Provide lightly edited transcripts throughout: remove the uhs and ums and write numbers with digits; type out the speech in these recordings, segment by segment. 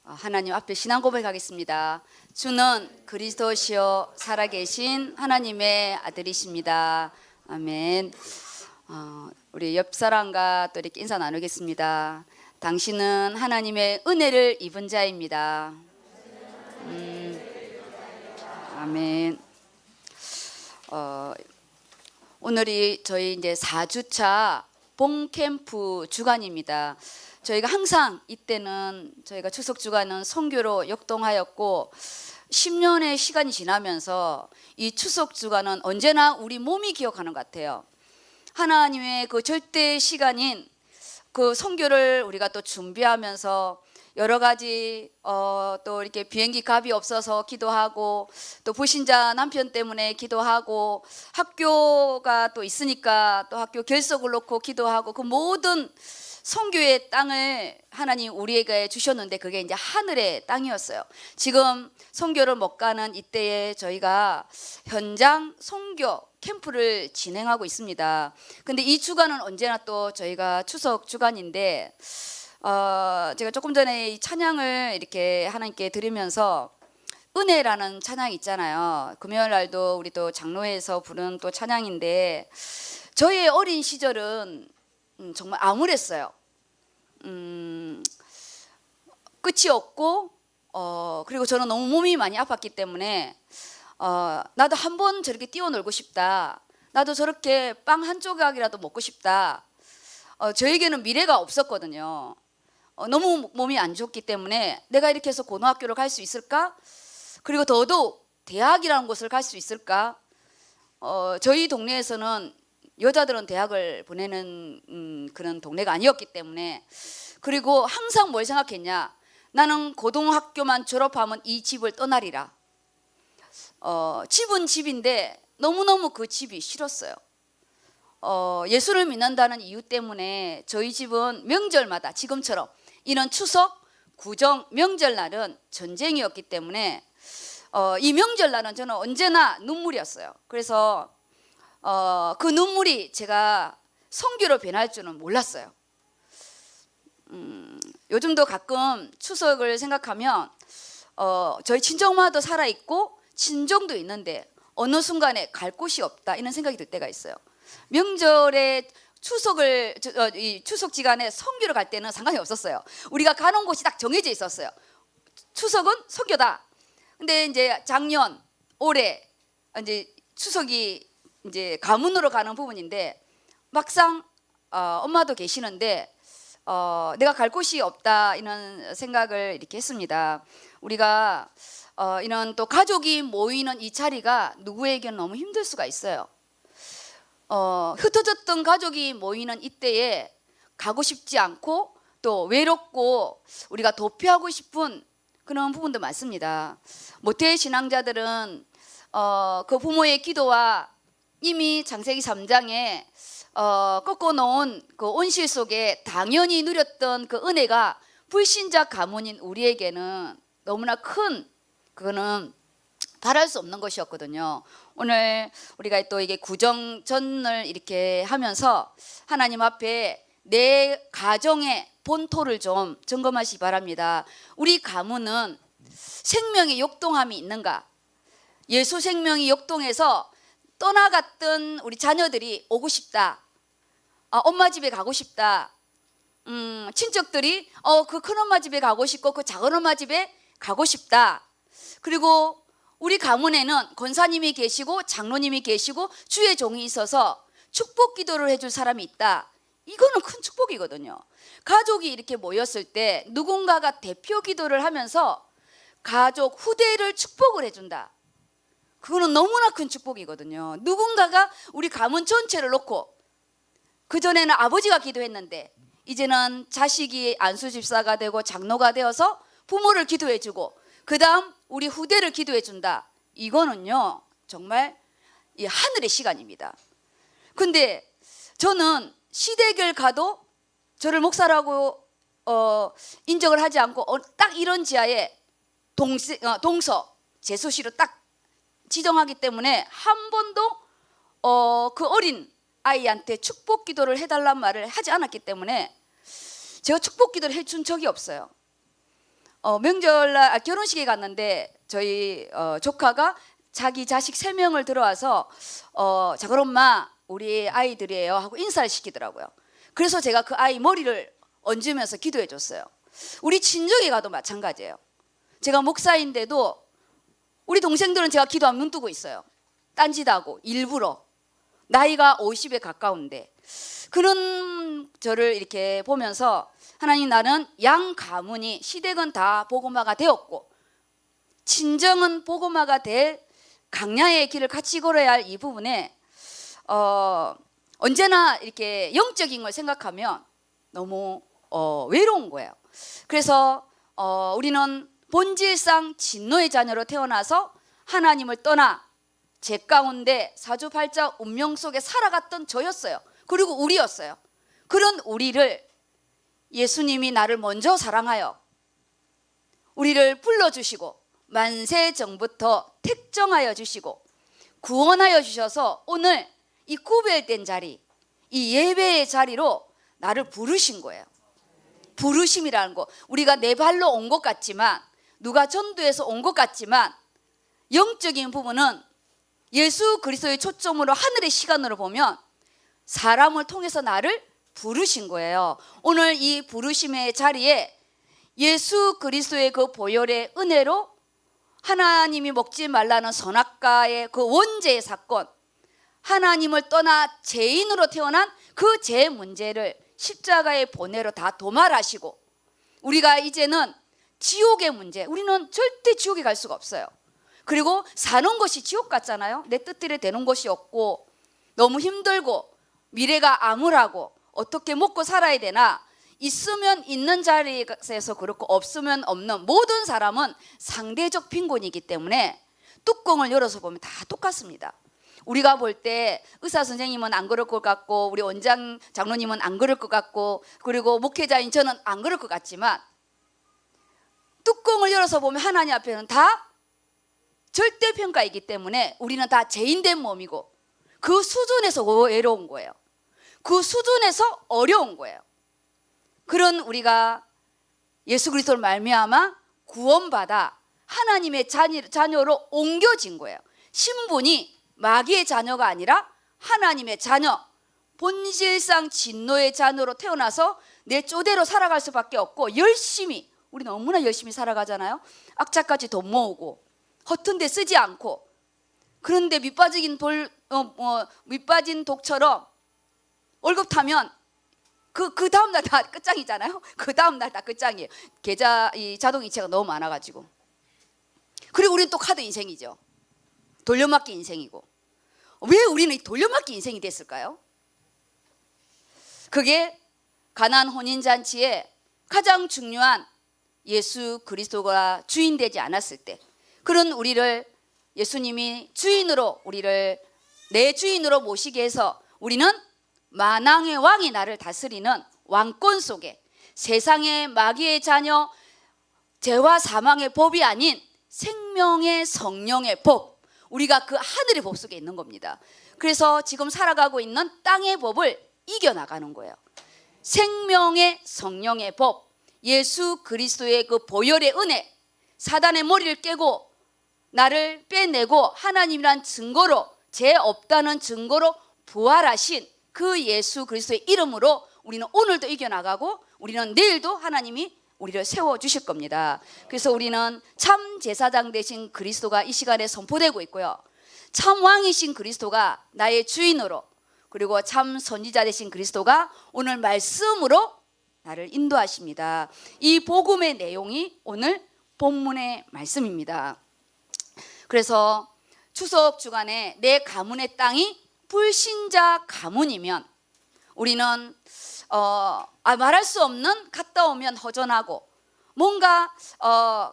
하나님 앞에 신앙 고백하겠습니다. 주는 그리스도시요 살아계신 하나님의 아들이십니다. 아멘. 우리 옆 사람과 또 이렇게 인사 나누겠습니다. 당신은 하나님의 은혜를 입은 자입니다. 아멘. 오늘이 저희 이제 4주차 봄 캠프 주간입니다. 저희가 항상 이때는 저희가 추석 주간은 선교로 역동하였고 10년의 시간이 지나면서 이 추석 주간은 언제나 우리 몸이 기억하는 것 같아요. 하나님의 그 절대 시간인 그 선교를 우리가 또 준비하면서 여러 가지 또 이렇게 비행기 값이 없어서 기도하고 또 불신자 남편 때문에 기도하고 학교가 또 있으니까 또 학교 결석을 놓고 기도하고 그 모든 선교의 땅을 하나님 우리에게 주셨는데 그게 이제 하늘의 땅이었어요. 지금 선교를 못 가는 이때에 저희가 현장 선교 캠프를 진행하고 있습니다. 근데 이 주간은 언제나 또 저희가 추석 주간인데 제가 조금 전에 이 찬양을 이렇게 하나님께 드리면서 은혜라는 찬양이 있잖아요. 금요일 날도 우리 또 장로회에서 부른 또 찬양인데 저의 어린 시절은 정말 암울했어요. 끝이 없고 그리고 저는 너무 몸이 많이 아팠기 때문에 나도 한번 저렇게 뛰어놀고 싶다. 나도 저렇게 빵 한 조각이라도 먹고 싶다. 저에게는 미래가 없었거든요. 너무 몸이 안 좋기 때문에 내가 이렇게 해서 고등학교를 갈 수 있을까? 그리고 더더욱 대학이라는 곳을 갈 수 있을까? 저희 동네에서는 여자들은 대학을 보내는 그런 동네가 아니었기 때문에 그리고 항상 뭘 생각했냐? 나는 고등학교만 졸업하면 이 집을 떠나리라. 집은 집인데 너무너무 그 집이 싫었어요. 예수를 믿는다는 이유 때문에 저희 집은 명절마다 지금처럼 이런 추석, 구정, 명절날은 전쟁이었기 때문에 이 명절날은 저는 언제나 눈물이었어요. 그래서 그 눈물이 제가 선교로 변할 줄은 몰랐어요. 요즘도 가끔 추석을 생각하면 저희 친정엄마도 살아있고 친정도 있는데 어느 순간에 갈 곳이 없다 이런 생각이 들 때가 있어요. 명절에 이 추석 기간에 선교를 갈 때는 상관이 없었어요. 우리가 가는 곳이 딱 정해져 있었어요. 추석은 선교다. 근데 이제 작년, 올해 이제 추석이 이제 가문으로 가는 부분인데 막상 엄마도 계시는데 내가 갈 곳이 없다 이런 생각을 이렇게 했습니다. 우리가 이런 또 가족이 모이는 이 자리가 누구에게는 너무 힘들 수가 있어요. 흩어졌던 가족이 모이는 이때에 가고 싶지 않고 또 외롭고 우리가 도피하고 싶은 그런 부분도 많습니다. 모태 신앙자들은 그 부모의 기도와 이미 창세기 3장에 꺾어놓은 그 온실 속에 당연히 누렸던 그 은혜가 불신자 가문인 우리에게는 너무나 큰 그거는 바랄 수 없는 것이었거든요. 오늘 우리가 또 이게 구정전을 이렇게 하면서 하나님 앞에 내 가정의 본토를 좀 점검하시기 바랍니다. 우리 가문은 생명의 역동함이 있는가? 예수 생명이 역동해서 떠나갔던 우리 자녀들이 오고 싶다. 엄마 집에 가고 싶다. 친척들이 그 큰엄마 집에 가고 싶고 그 작은엄마 집에 가고 싶다. 그리고 우리 가문에는 권사님이 계시고 장로님이 계시고 주의 종이 있어서 축복 기도를 해줄 사람이 있다. 이거는 큰 축복이거든요. 가족이 이렇게 모였을 때 누군가가 대표 기도를 하면서 가족 후대를 축복을 해준다. 그거는 너무나 큰 축복이거든요. 누군가가 우리 가문 전체를 놓고 그전에는 아버지가 기도했는데 이제는 자식이 안수집사가 되고 장로가 되어서 부모를 기도해주고 그 다음 우리 후대를 기도해준다. 이거는요 정말 이 하늘의 시간입니다. 근데 저는 시댁을 가도 저를 목사라고 인정을 하지 않고 딱 이런 지하에 동서 제수시로 딱 지정하기 때문에 한 번도 그 어린 아이한테 축복 기도를 해달란 말을 하지 않았기 때문에 제가 축복 기도를 해준 적이 없어요. 명절날 결혼식에 갔는데 저희 조카가 자기 자식 3명을 들어와서 자 그럼 엄마 우리 아이들이에요 하고 인사를 시키더라고요. 그래서 제가 그 아이 머리를 얹으면서 기도해 줬어요. 우리 친정에 가도 마찬가지예요. 제가 목사인데도 우리 동생들은 제가 기도하면 눈 뜨고 있어요. 딴짓하고 일부러. 나이가 50에 가까운데 그런 저를 이렇게 보면서 하나님, 나는 양 가문이 시댁은 다 복음화가 되었고 친정은 복음화가 될 강야의 길을 같이 걸어야 할 이 부분에 언제나 이렇게 영적인 걸 생각하면 너무 외로운 거예요. 그래서 우리는 본질상 진노의 자녀로 태어나서 하나님을 떠나 제 가운데 사주팔자 운명 속에 살아갔던 저였어요. 그리고 우리였어요. 그런 우리를 예수님이 나를 먼저 사랑하여 우리를 불러주시고 만세 전부터 택정하여 주시고 구원하여 주셔서 오늘 이 구별된 자리, 이 예배의 자리로 나를 부르신 거예요. 부르심이라는 거, 우리가 내 발로 온 것 같지만, 누가 전도해서 온 것 같지만 영적인 부분은 예수 그리스도의 초점으로 하늘의 시간으로 보면 사람을 통해서 나를 부르신 거예요. 오늘 이 부르심의 자리에 예수 그리스도의 그 보혈의 은혜로 하나님이 먹지 말라는 선악과의 그 원죄의 사건, 하나님을 떠나 죄인으로 태어난 그 죄 문제를 십자가의 보내로 다 도말하시고 우리가 이제는 지옥의 문제, 우리는 절대 지옥에 갈 수가 없어요. 그리고 사는 것이 지옥 같잖아요. 내 뜻대로 되는 것이 없고 너무 힘들고 미래가 암울하고 어떻게 먹고 살아야 되나, 있으면 있는 자리에서 그렇고 없으면 없는, 모든 사람은 상대적 빈곤이기 때문에 뚜껑을 열어서 보면 다 똑같습니다. 우리가 볼 때 의사 선생님은 안 그럴 것 같고 우리 원장 장로님은 안 그럴 것 같고 그리고 목회자인 저는 안 그럴 것 같지만 뚜껑을 열어서 보면 하나님 앞에는 다 절대평가이기 때문에 우리는 다 죄인된 몸이고 그 수준에서 외로운 거예요. 그 수준에서 어려운 거예요. 그런 우리가 예수 그리스도를 말미암아 구원받아 하나님의 자녀로 옮겨진 거예요. 신분이 마귀의 자녀가 아니라 하나님의 자녀, 본질상 진노의 자녀로 태어나서 내 쪼대로 살아갈 수밖에 없고, 열심히, 우리 너무나 열심히 살아가잖아요. 악착같이 돈 모으고 허튼 데 쓰지 않고, 그런데 밑빠진 독처럼 월급 타면 그 다음날 다 끝장이잖아요. 그 다음날 다 끝장이에요. 이 자동이체가 너무 많아가지고. 그리고 우리는 또 카드 인생이죠. 돌려막기 인생이고. 왜 우리는 돌려막기 인생이 됐을까요? 그게 가나안 혼인잔치에 가장 중요한 예수 그리스도가 주인 되지 않았을 때, 그런 우리를 예수님이 주인으로, 우리를 내 주인으로 모시게 해서 우리는 만왕의 왕이 나를 다스리는 왕권 속에, 세상의 마귀의 자녀, 죄와 사망의 법이 아닌 생명의 성령의 법, 우리가 그 하늘의 법 속에 있는 겁니다. 그래서 지금 살아가고 있는 땅의 법을 이겨나가는 거예요. 생명의 성령의 법, 예수 그리스도의 그 보혈의 은혜, 사단의 머리를 깨고 나를 빼내고 하나님이란 증거로, 죄 없다는 증거로 부활하신 그 예수 그리스도의 이름으로 우리는 오늘도 이겨나가고 우리는 내일도 하나님이 우리를 세워주실 겁니다. 그래서 우리는 참 제사장 되신 그리스도가 이 시간에 선포되고 있고요, 참 왕이신 그리스도가 나의 주인으로, 그리고 참 선지자 되신 그리스도가 오늘 말씀으로 나를 인도하십니다. 이 복음의 내용이 오늘 본문의 말씀입니다. 그래서 추석 주간에 내 가문의 땅이 불신자 가문이면 우리는 말할 수 없는, 갔다 오면 허전하고 뭔가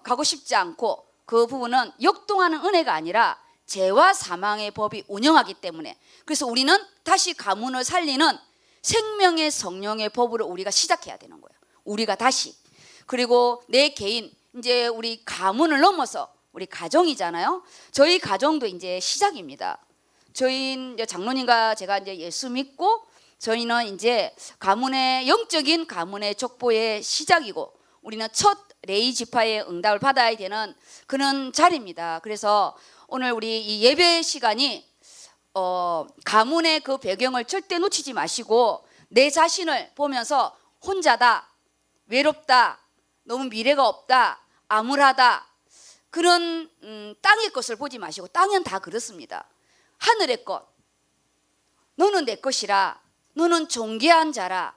가고 싶지 않고, 그 부분은 역동하는 은혜가 아니라 죄와 사망의 법이 운영하기 때문에, 그래서 우리는 다시 가문을 살리는 생명의 성령의 법으로 우리가 시작해야 되는 거예요. 우리가 다시. 그리고 내 개인, 이제 우리 가문을 넘어서 우리 가정이잖아요. 저희 가정도 이제 시작입니다. 저희 이제 장로님과 제가 이제 예수 믿고 저희는 이제 가문의 영적인 가문의 족보의 시작이고, 우리는 첫 레위 지파의 응답을 받아야 되는 그런 자리입니다. 그래서 오늘 우리 이 예배 시간이 가문의 그 배경을 절대 놓치지 마시고 내 자신을 보면서 혼자다, 외롭다, 너무 미래가 없다, 암울하다, 그런 땅의 것을 보지 마시고, 땅은 다 그렇습니다. 하늘의 것, 너는 내 것이라, 너는 존귀한 자라,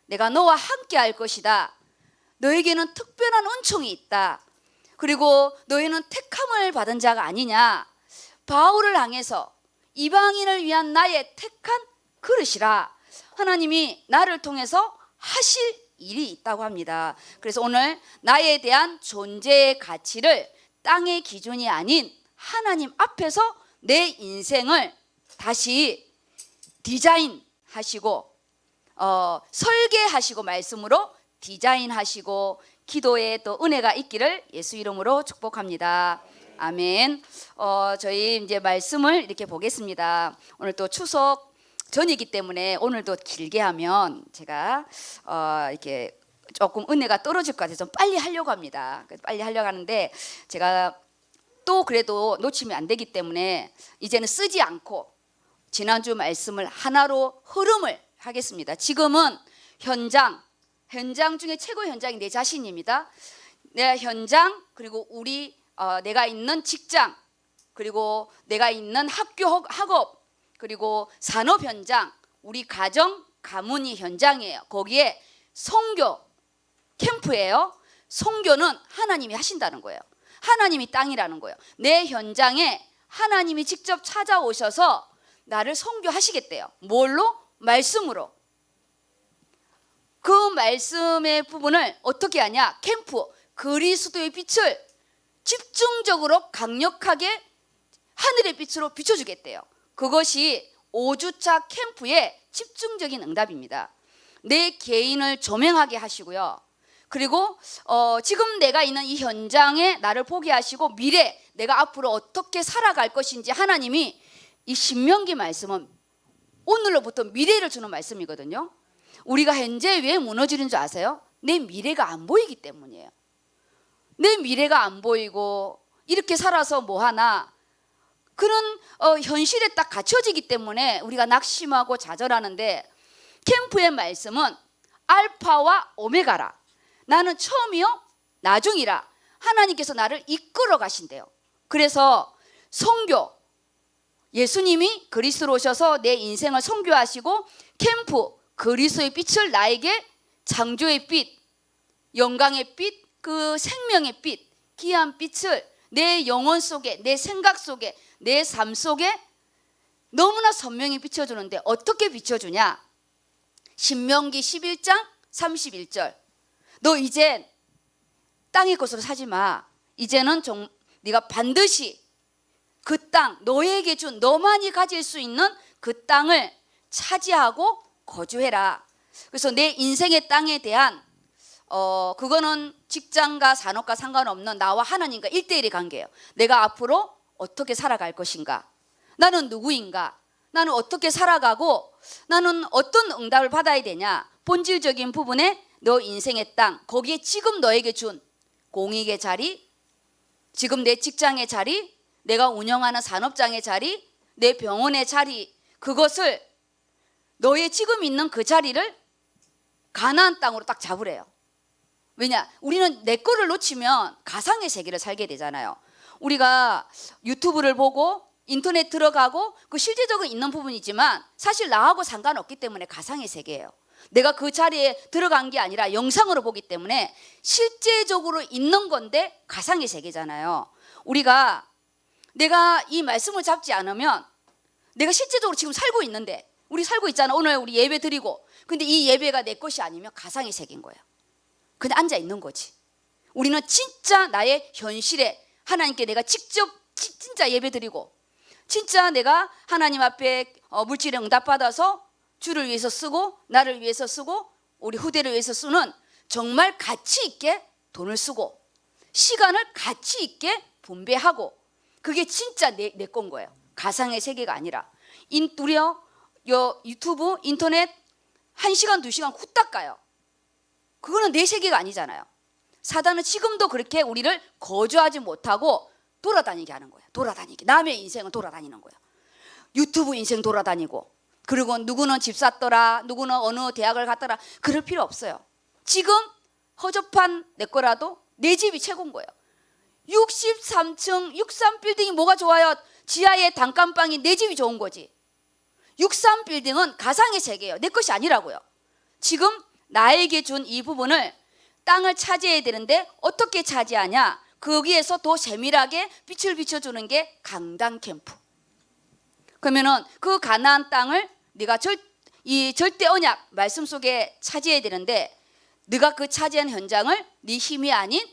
내가 너와 함께 할 것이다, 너에게는 특별한 은총이 있다, 그리고 너희는 택함을 받은 자가 아니냐, 바울을 향해서 이방인을 위한 나의 택한 그릇이라, 하나님이 나를 통해서 하실 일이 있다고 합니다. 그래서 오늘 나에 대한 존재의 가치를 땅의 기준이 아닌 하나님 앞에서 내 인생을 다시 디자인하시고 설계하시고 말씀으로 디자인하시고 기도에 또 은혜가 있기를 예수 이름으로 축복합니다. 아멘. 저희 이제 말씀을 이렇게 보겠습니다. 오늘 또 추석 전이기 때문에 오늘도 길게 하면 제가 이렇게 조금 은혜가 떨어질 것 같아서 좀 빨리 하려고 합니다. 빨리 하려고 하는데 제가 또 그래도 놓치면 안 되기 때문에 이제는 쓰지 않고 지난주 말씀을 하나로 흐름을 하겠습니다. 지금은 현장 중에 최고 현장이 내 자신입니다. 내 현장, 그리고 내가 있는 직장, 그리고 내가 있는 학업, 그리고 산업 현장, 우리 가정, 가문이 현장이에요. 거기에 선교 캠프예요. 선교는 하나님이 하신다는 거예요. 하나님이 땅이라는 거예요. 내 현장에 하나님이 직접 찾아오셔서 나를 선교하시겠대요. 뭘로? 말씀으로. 그 말씀의 부분을 어떻게 하냐? 캠프, 그리스도의 빛을 집중적으로 강력하게 하늘의 빛으로 비춰주겠대요. 그것이 5주차 캠프의 집중적인 응답입니다. 내 개인을 조명하게 하시고요. 그리고 지금 내가 있는 이 현장에 나를 보게 하시고 미래 내가 앞으로 어떻게 살아갈 것인지 하나님이 이 신명기 말씀은 오늘로부터 미래를 주는 말씀이거든요. 우리가 현재 왜 무너지는 줄 아세요? 내 미래가 안 보이기 때문이에요. 내 미래가 안 보이고 이렇게 살아서 뭐하나 그런 현실에 딱 갇혀지기 때문에 우리가 낙심하고 좌절하는데, 캠프의 말씀은 알파와 오메가라, 나는 처음이요 나중이라, 하나님께서 나를 이끌어 가신대요. 그래서 선교, 예수님이 그리스도로 오셔서 내 인생을 선교하시고, 캠프, 그리스도의 빛을 나에게 창조의 빛, 영광의 빛, 그 생명의 빛, 귀한 빛을 내 영혼 속에, 내 생각 속에, 내 삶 속에 너무나 선명히 비춰주는데 어떻게 비춰주냐? 신명기 11장 31절, 너 이젠 땅의 것으로 사지 마. 이제는 네가 반드시 그 땅, 너에게 준, 너만이 가질 수 있는 그 땅을 차지하고 거주해라. 그래서 내 인생의 땅에 대한 그거는 직장과 산업과 상관없는 나와 하나님과 1대1의 관계예요. 내가 앞으로 어떻게 살아갈 것인가? 나는 누구인가? 나는 어떻게 살아가고 나는 어떤 응답을 받아야 되냐? 본질적인 부분에 너 인생의 땅, 거기에 지금 너에게 준 공익의 자리, 지금 내 직장의 자리, 내가 운영하는 산업장의 자리, 내 병원의 자리, 그것을 너의 지금 있는 그 자리를 가나안 땅으로 딱 잡으래요. 왜냐? 우리는 내 거를 놓치면 가상의 세계를 살게 되잖아요. 우리가 유튜브를 보고 인터넷 들어가고 그 실제적으로 있는 부분이지만 사실 나하고 상관없기 때문에 가상의 세계예요. 내가 그 자리에 들어간 게 아니라 영상으로 보기 때문에 실제적으로 있는 건데 가상의 세계잖아요. 내가 이 말씀을 잡지 않으면 내가 실제적으로 지금 살고 있는데, 우리 살고 있잖아. 오늘 우리 예배 드리고, 근데 이 예배가 내 것이 아니면 가상의 세계인 거예요. 그냥 앉아 있는 거지. 우리는 진짜 나의 현실에 하나님께 내가 직접 진짜 예배 드리고, 진짜 내가 하나님 앞에 물질의 응답 받아서 주를 위해서 쓰고 나를 위해서 쓰고 우리 후대를 위해서 쓰는, 정말 가치 있게 돈을 쓰고 시간을 가치 있게 분배하고, 그게 진짜 내 건 거예요. 가상의 세계가 아니라. 우리요 유튜브 인터넷 1시간 2시간 후딱 가요. 그거는 내 세계가 아니잖아요. 사단은 지금도 그렇게 우리를 거주하지 못하고 돌아다니게 하는 거예요. 돌아다니게. 남의 인생은 돌아다니는 거예요. 유튜브 인생 돌아다니고, 그리고 누구는 집 샀더라, 누구는 어느 대학을 갔더라. 그럴 필요 없어요. 지금 허접한 내 거라도 내 집이 최고인 거예요. 63층 63빌딩이 뭐가 좋아요? 지하에 단칸방이 내 집이 좋은 거지. 63빌딩은 가상의 세계예요. 내 것이 아니라고요. 지금 나에게 준 이 부분을, 땅을 차지해야 되는데 어떻게 차지하냐? 거기에서 더 세밀하게 빛을 비춰주는 게 강단 캠프. 그러면은 그 가나안 땅을 네가 이 절대 언약 말씀 속에 차지해야 되는데, 네가 그 차지한 현장을 네 힘이 아닌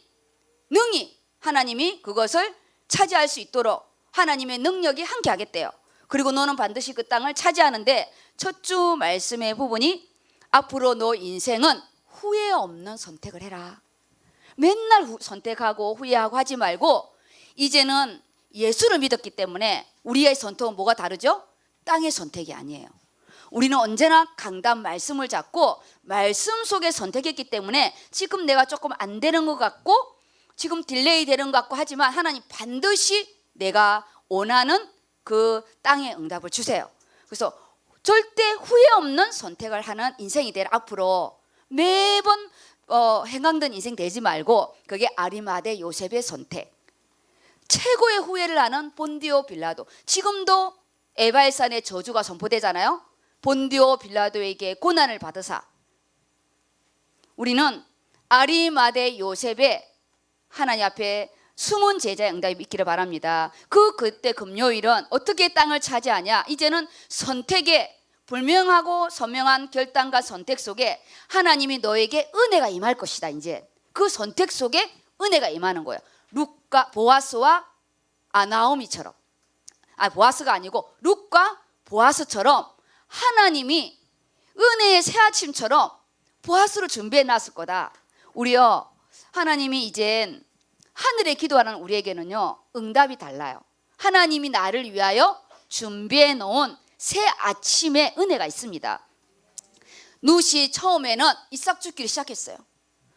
능히 하나님이 그것을 차지할 수 있도록 하나님의 능력이 함께 하겠대요. 그리고 너는 반드시 그 땅을 차지하는데, 첫 주 말씀의 부분이 앞으로 너 인생은 후회 없는 선택을 해라. 맨날 선택하고 후회하고 하지 말고, 이제는 예수를 믿었기 때문에 우리의 선택은 뭐가 다르죠? 땅의 선택이 아니에요. 우리는 언제나 강단 말씀을 잡고 말씀 속에 선택했기 때문에 지금 내가 조금 안 되는 것 같고, 지금 딜레이 되는 것 같고 하지만 하나님 반드시 내가 원하는 그 땅의 응답을 주세요. 그래서 절대 후회 없는 선택을 하는 인생이 되라. 앞으로 매번 행강된 인생 되지 말고, 그게 아리마대 요셉의 선택. 최고의 후회를 하는 본디오 빌라도. 지금도 에발산의 저주가 선포되잖아요. 본디오 빌라도에게 고난을 받으사. 우리는 아리마대 요셉의 하나님 앞에 숨은 제자의 응답이 있기를 바랍니다. 그때 금요일은 어떻게 땅을 차지하냐? 이제는 선택에 불명하고 선명한 결단과 선택 속에 하나님이 너에게 은혜가 임할 것이다. 이제 그 선택 속에 은혜가 임하는 거예요. 룻과 보아스와 나오미처럼, 보아스가 아니고 룻과 보아스처럼 하나님이 은혜의 새 아침처럼 보아스를 준비해 놨을 거다. 우리요, 하나님이 이젠 하늘에 기도하는 우리에게는요, 응답이 달라요. 하나님이 나를 위하여 준비해 놓은 새 아침의 은혜가 있습니다. 룻이 처음에는 이삭 죽기를 시작했어요.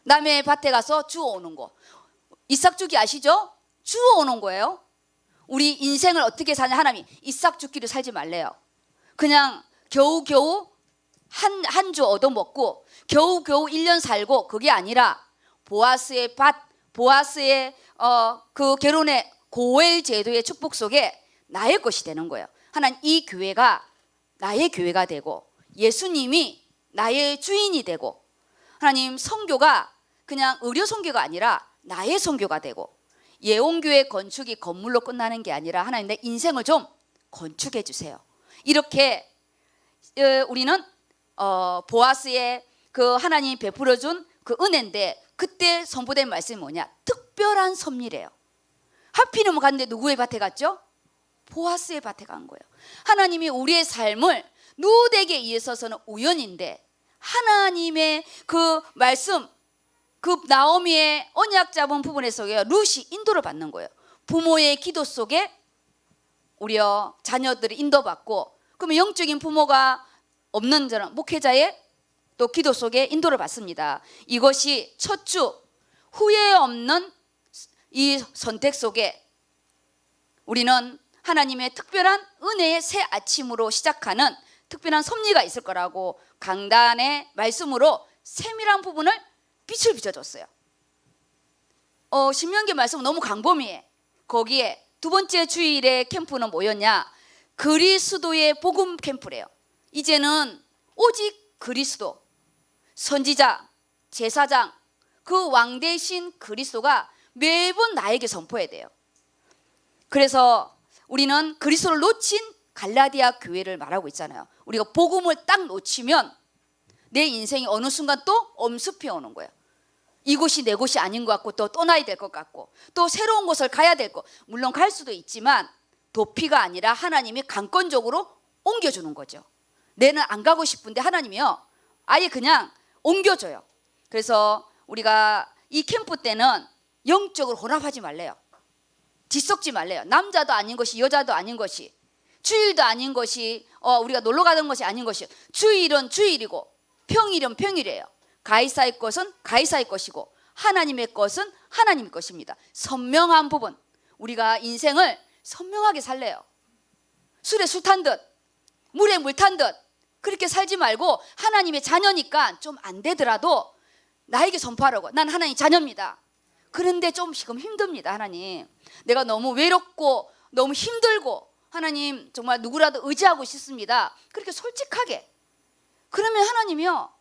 남의 밭에 가서 주워오는 거. 이삭 주기 아시죠? 주워오는 거예요. 우리 인생을 어떻게 사냐? 하나님이 이삭 죽기를 살지 말래요. 그냥 겨우겨우 한 주 얻어먹고 겨우겨우 1년 살고, 그게 아니라 보아스의 밭, 보아스의 그 결혼의 고엘 제도의 축복 속에 나의 것이 되는 거예요. 하나님, 이 교회가 나의 교회가 되고 예수님이 나의 주인이 되고, 하나님 선교가 그냥 의료 선교가 아니라 나의 선교가 되고, 예원교회 건축이 건물로 끝나는 게 아니라 하나님 내 인생을 좀 건축해 주세요. 이렇게 우리는 보아스의 그 하나님이 베풀어 준 그 은혜인데, 그때 선포된 말씀이 뭐냐? 특별한 섭리래요. 하필이면 갔는데 누구의 밭에 갔죠? 보아스의 밭에 간 거예요. 하나님이 우리의 삶을 누구에게 있어서는 우연인데, 하나님의 그 말씀, 그 나오미의 언약 잡은 부분에서 룻이 인도를 받는 거예요. 부모의 기도 속에 우리의 자녀들이 인도받고, 그러면 영적인 부모가 없는 저는 목회자의 또 기도 속에 인도를 받습니다. 이것이 첫 주 후회 없는 이 선택 속에 우리는 하나님의 특별한 은혜의 새 아침으로 시작하는 특별한 섭리가 있을 거라고 강단의 말씀으로 세밀한 부분을 빛을 비춰줬어요. 신명기 말씀은 너무 광범위해. 거기에 두 번째 주일의 캠프는 뭐였냐? 그리스도의 복음 캠프래요. 이제는 오직 그리스도, 선지자, 제사장, 그 왕 대신 그리스도가 매번 나에게 선포해야 돼요. 그래서 우리는 그리스도를 놓친 갈라디아 교회를 말하고 있잖아요. 우리가 복음을 딱 놓치면 내 인생이 어느 순간 또 엄습해 오는 거예요. 이곳이 내 곳이 아닌 것 같고, 또 떠나야 될 것 같고, 또 새로운 곳을 가야 될 것, 물론 갈 수도 있지만 도피가 아니라 하나님이 강권적으로 옮겨주는 거죠. 내는 안 가고 싶은데 하나님이요, 아예 그냥 옮겨줘요. 그래서 우리가 이 캠프 때는 영적으로 혼합하지 말래요. 뒤섞지 말래요. 남자도 아닌 것이 여자도 아닌 것이, 주일도 아닌 것이 우리가 놀러 가는 것이 아닌 것이, 주일은 주일이고 평일은 평일이에요. 가이사의 것은 가이사의 것이고 하나님의 것은 하나님의 것입니다. 선명한 부분. 우리가 인생을 선명하게 살래요. 술에 술 탄 듯, 물에 물 탄 듯 그렇게 살지 말고 하나님의 자녀니까 좀 안 되더라도 나에게 선포하라고. 난 하나님 자녀입니다. 그런데 좀 지금 힘듭니다. 하나님, 내가 너무 외롭고 너무 힘들고 하나님 정말 누구라도 의지하고 싶습니다. 그렇게 솔직하게. 그러면 하나님이요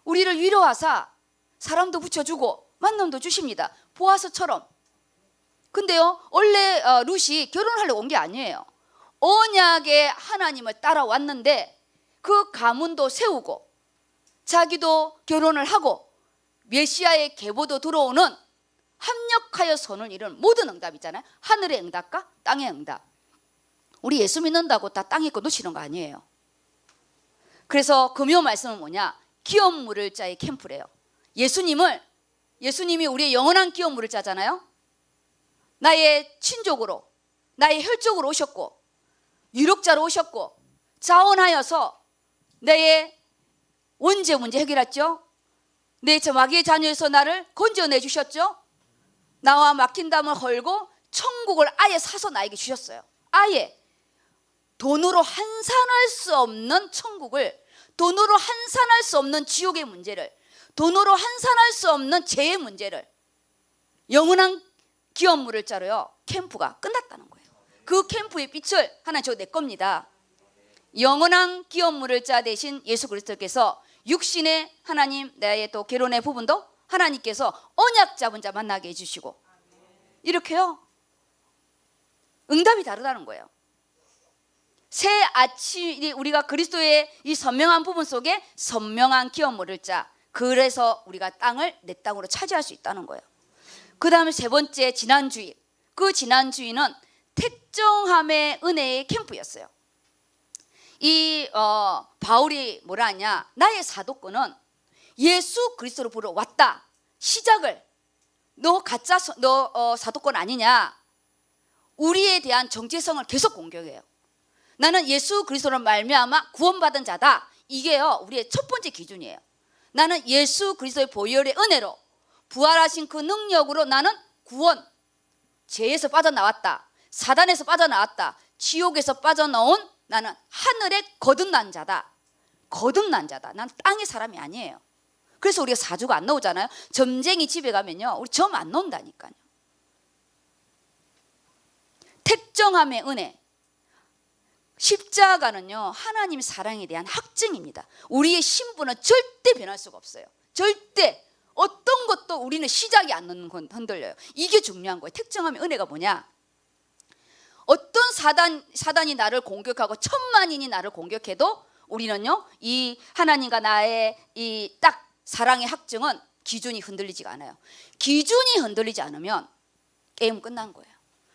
우리를 위로하사 사람도 붙여주고 만남도 주십니다. 보아스처럼. 근데요 원래 룻이 결혼하려고 온 게 아니에요. 언약의 하나님을 따라왔는데 그 가문도 세우고 자기도 결혼을 하고 메시아의 계보도 들어오는 합력하여 선을 이룬 모든 응답이잖아요. 하늘의 응답과 땅의 응답. 우리 예수 믿는다고 다 땅에 거 놓치는 거 아니에요. 그래서 금요 말씀은 뭐냐? 기업 물을 자의 캠프래요. 예수님이 우리의 영원한 기업 물을 자잖아요. 나의 친족으로 나의 혈족으로 오셨고 유력자로 오셨고 자원하여서 내 원죄 문제 해결했죠. 내 마귀의 자녀에서 나를 건져내 주셨죠. 나와 막힌 담을 헐고 천국을 아예 사서 나에게 주셨어요. 아예 돈으로 환산할 수 없는 천국을, 돈으로 환산할 수 없는 지옥의 문제를, 돈으로 환산할 수 없는 죄의 문제를 영원한 기업 물을 자로요 캠프가 끝났다는 거예요. 그 캠프의 빛을 하나 저 내 겁니다. 영원한 기업 물을 자 대신 예수 그리스도께서 육신의 하나님, 나의 또 결혼의 부분도 하나님께서 언약 잡은 자 만나게 해주시고 이렇게요 응답이 다르다는 거예요. 새 아침이 우리가 그리스도의 이 선명한 부분 속에 선명한 기업 물을 자, 그래서 우리가 땅을 내 땅으로 차지할 수 있다는 거예요. 그 다음에 세 번째 지난주일. 그 지난주일은 택정함의 은혜의 캠프였어요. 이 바울이 뭐라 하냐, 나의 사도권은 예수 그리스도로 불어왔다. 시작을 너 가짜 사도권 아니냐, 우리에 대한 정체성을 계속 공격해요. 나는 예수 그리스도로 말미암아 구원받은 자다. 이게요 우리의 첫 번째 기준이에요. 나는 예수 그리스도의 보혈의 은혜로 부활하신 그 능력으로 나는 구원, 죄에서 빠져나왔다. 사단에서 빠져나왔다. 지옥에서 빠져나온 나는 하늘에 거듭난 자다. 거듭난 자다. 난 땅의 사람이 아니에요. 그래서 우리가 사주가 안 나오잖아요. 점쟁이 집에 가면요 우리 점 안 나온다니까요. 택정함의 은혜. 십자가는요 하나님 사랑에 대한 확증입니다. 우리의 신분은 절대 변할 수가 없어요. 절대 어떤 것도 우리는 시작이 안 흔들려요. 이게 중요한 거예요. 택정함의 은혜가 뭐냐? 어떤 사단이 나를 공격하고 천만인이 나를 공격해도 우리는요 이 하나님과 나의 이 딱 사랑의 확증은 기준이 흔들리지가 않아요. 기준이 흔들리지 않으면 게임 끝난 거예요.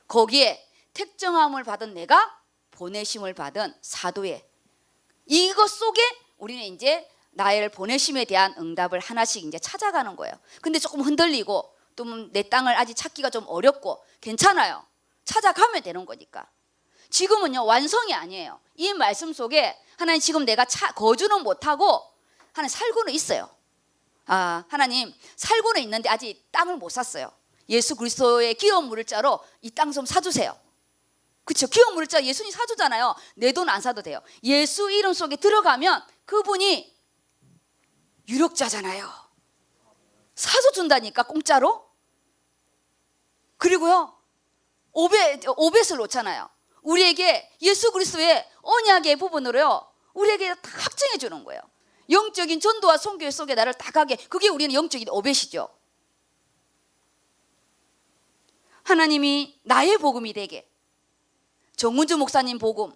거기에 택정함을 받은 내가 보내심을 받은 사도의 이것 속에 우리는 이제 나를 보내심에 대한 응답을 하나씩 이제 찾아가는 거예요. 근데 조금 흔들리고 또 내 땅을 아직 찾기가 좀 어렵고 괜찮아요. 찾아가면 되는 거니까. 지금은요 완성이 아니에요. 이 말씀 속에 하나님 지금 내가 거주는 못하고 하나님 살고는 있어요. 아 하나님 살고는 있는데 아직 땅을 못 샀어요. 예수 그리스도의 기업 물을 자로 이 땅 좀 사주세요. 그렇죠. 기업 물을 자 예수님 사주잖아요. 내 돈 안 사도 돼요. 예수 이름 속에 들어가면 그분이 유력자잖아요. 사서 준다니까 공짜로. 그리고요 5벳을 놓잖아요. 우리에게 예수 그리스도의 언약의 부분으로요 우리에게 다 확증해 주는 거예요. 영적인 전도와 선교 속에 나를 다 가게. 그게 우리는 영적인 5벳이죠. 하나님이 나의 복음이 되게, 정문주 목사님 복음,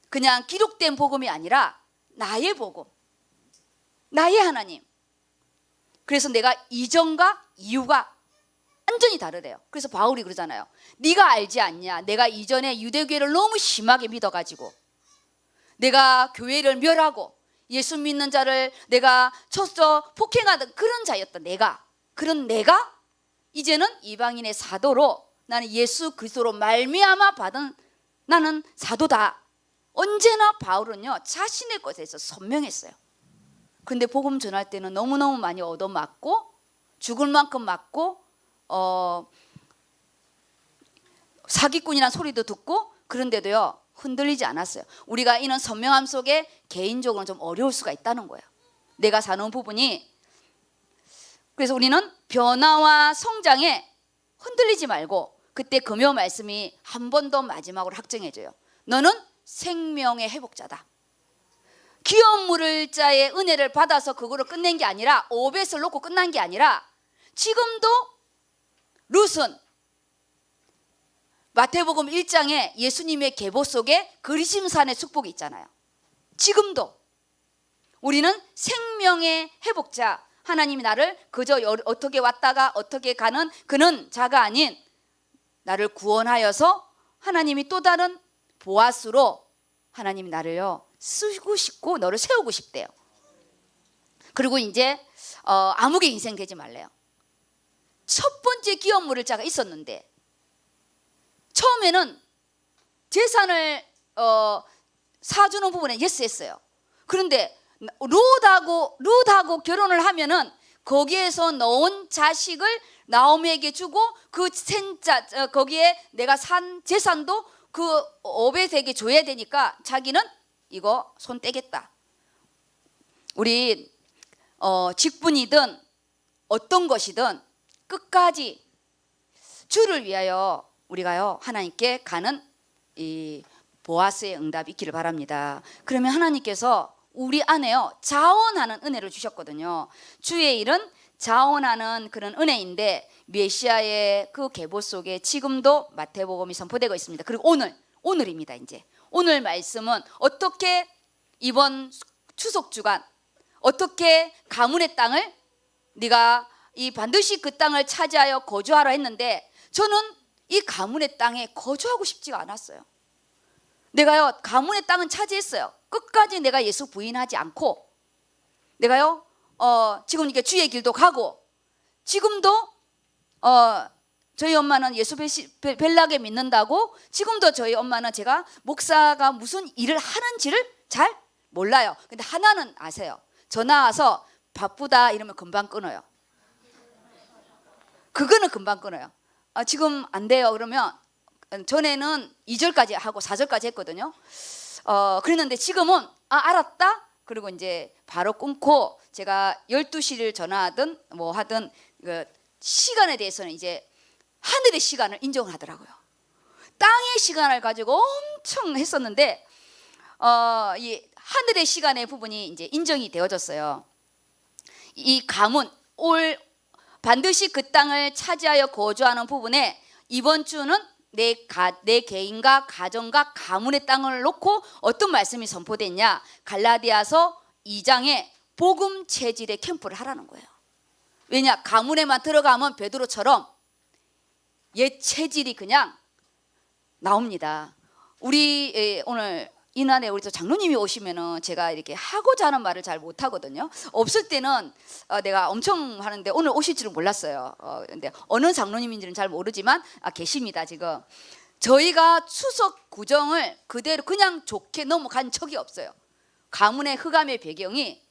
그냥 기록된 복음이 아니라 나의 복음, 나의 하나님. 그래서 내가 이전과 이후가 완전히 다르대요. 그래서 바울이 그러잖아요. 네가 알지 않냐, 내가 이전에 유대교회를 너무 심하게 믿어가지고 내가 교회를 멸하고 예수 믿는 자를 내가 쳤어 폭행하던 그런 자였던 그런 내가 이제는 이방인의 사도로 나는 예수 그리스도로 말미암아 받은 나는 사도다. 언제나 바울은요 자신의 것에서 선명했어요. 근데 복음 전할 때는 너무너무 많이 얻어맞고 죽을 만큼 맞고 사기꾼이라는 소리도 듣고 그런데도요 흔들리지 않았어요. 우리가 이런 선명함 속에 개인적으로 좀 어려울 수가 있다는 거예요. 내가 사는 부분이. 그래서 우리는 변화와 성장에 흔들리지 말고, 그때 금요 말씀이 한 번 더 마지막으로 확정해줘요. 너는 생명의 회복자다. 기업 물을 자의 은혜를 받아서 그거를 끝낸 게 아니라, 오벳을 놓고 끝난 게 아니라, 지금도 룻은 마태복음 1장에 예수님의 계보 속에 그리심산의 축복이 있잖아요. 지금도 우리는 생명의 회복자, 하나님이 나를 그저 어떻게 왔다가 어떻게 가는 그는 자가 아닌 나를 구원하여서 하나님이 또 다른 보아스로 하나님이 나를요 쓰고 싶고 너를 세우고 싶대요. 그리고 이제 아무개 인생 되지 말래요. 첫 번째 기업 물을 자가 있었는데 처음에는 재산을 사주는 부분에 예스 했어요. 그런데 룻하고 결혼을 하면은 거기에서 넣은 자식을 나오미에게 주고 그 거기에 내가 산 재산도 그 오벳에게 줘야 되니까 자기는 이거 손 떼겠다. 우리 직분이든 어떤 것이든 끝까지 주를 위하여 우리가요 하나님께 가는 이 보아스의 응답이 있기를 바랍니다. 그러면 하나님께서 우리 안에요 자원하는 은혜를 주셨거든요. 주의 일은 자원하는 그런 은혜인데 메시아의 그 계보 속에 지금도 마태복음이 선포되고 있습니다. 그리고 오늘입니다. 이제 오늘 말씀은 어떻게 이번 추석 주간 어떻게 가문의 땅을 네가 이 반드시 그 땅을 차지하여 거주하라 했는데, 저는 이 가문의 땅에 거주하고 싶지가 않았어요. 내가요 가문의 땅은 차지했어요. 끝까지 내가 예수 부인하지 않고 내가요 지금 이게 주의 길도 가고, 지금도 저희 엄마는 예수 벨라게 믿는다고 지금도 저희 엄마는 제가 목사가 무슨 일을 하는지를 잘 몰라요. 근데 하나는 아세요. 전화 와서 바쁘다 이러면 금방 끊어요. 그거는 금방 끊어요. 지금 안 돼요 그러면, 전에는 2절까지 하고 4절까지 했거든요. 그랬는데 지금은 알았다 그리고 이제 바로 끊고, 제가 12시를 전화하든 뭐 하든 그 시간에 대해서는 이제 하늘의 시간을 인정을 하더라고요. 땅의 시간을 가지고 엄청 했었는데 이 하늘의 시간의 부분이 이제 인정이 되어졌어요. 이 가문 반드시 그 땅을 차지하여 거주하는 부분에 이번 주는 내 개인과 가정과 가문의 땅을 놓고 어떤 말씀이 선포됐냐, 갈라디아서 2장에 복음 체질의 캠프를 하라는 거예요. 왜냐, 가문에만 들어가면 베드로처럼 옛 체질이 그냥 나옵니다. 우리 오늘 이날에 우리 장로님이 오시면은 제가 이렇게 하고자 하는 말을 잘 못하거든요. 없을 때는 내가 엄청 하는데 오늘 오실 줄은 몰랐어요. 근데 어느 장로님인지는 잘 모르지만 계십니다. 지금 저희가 추석 구정을 그대로 그냥 좋게 넘어간 적이 없어요. 가문의 흑암의 배경이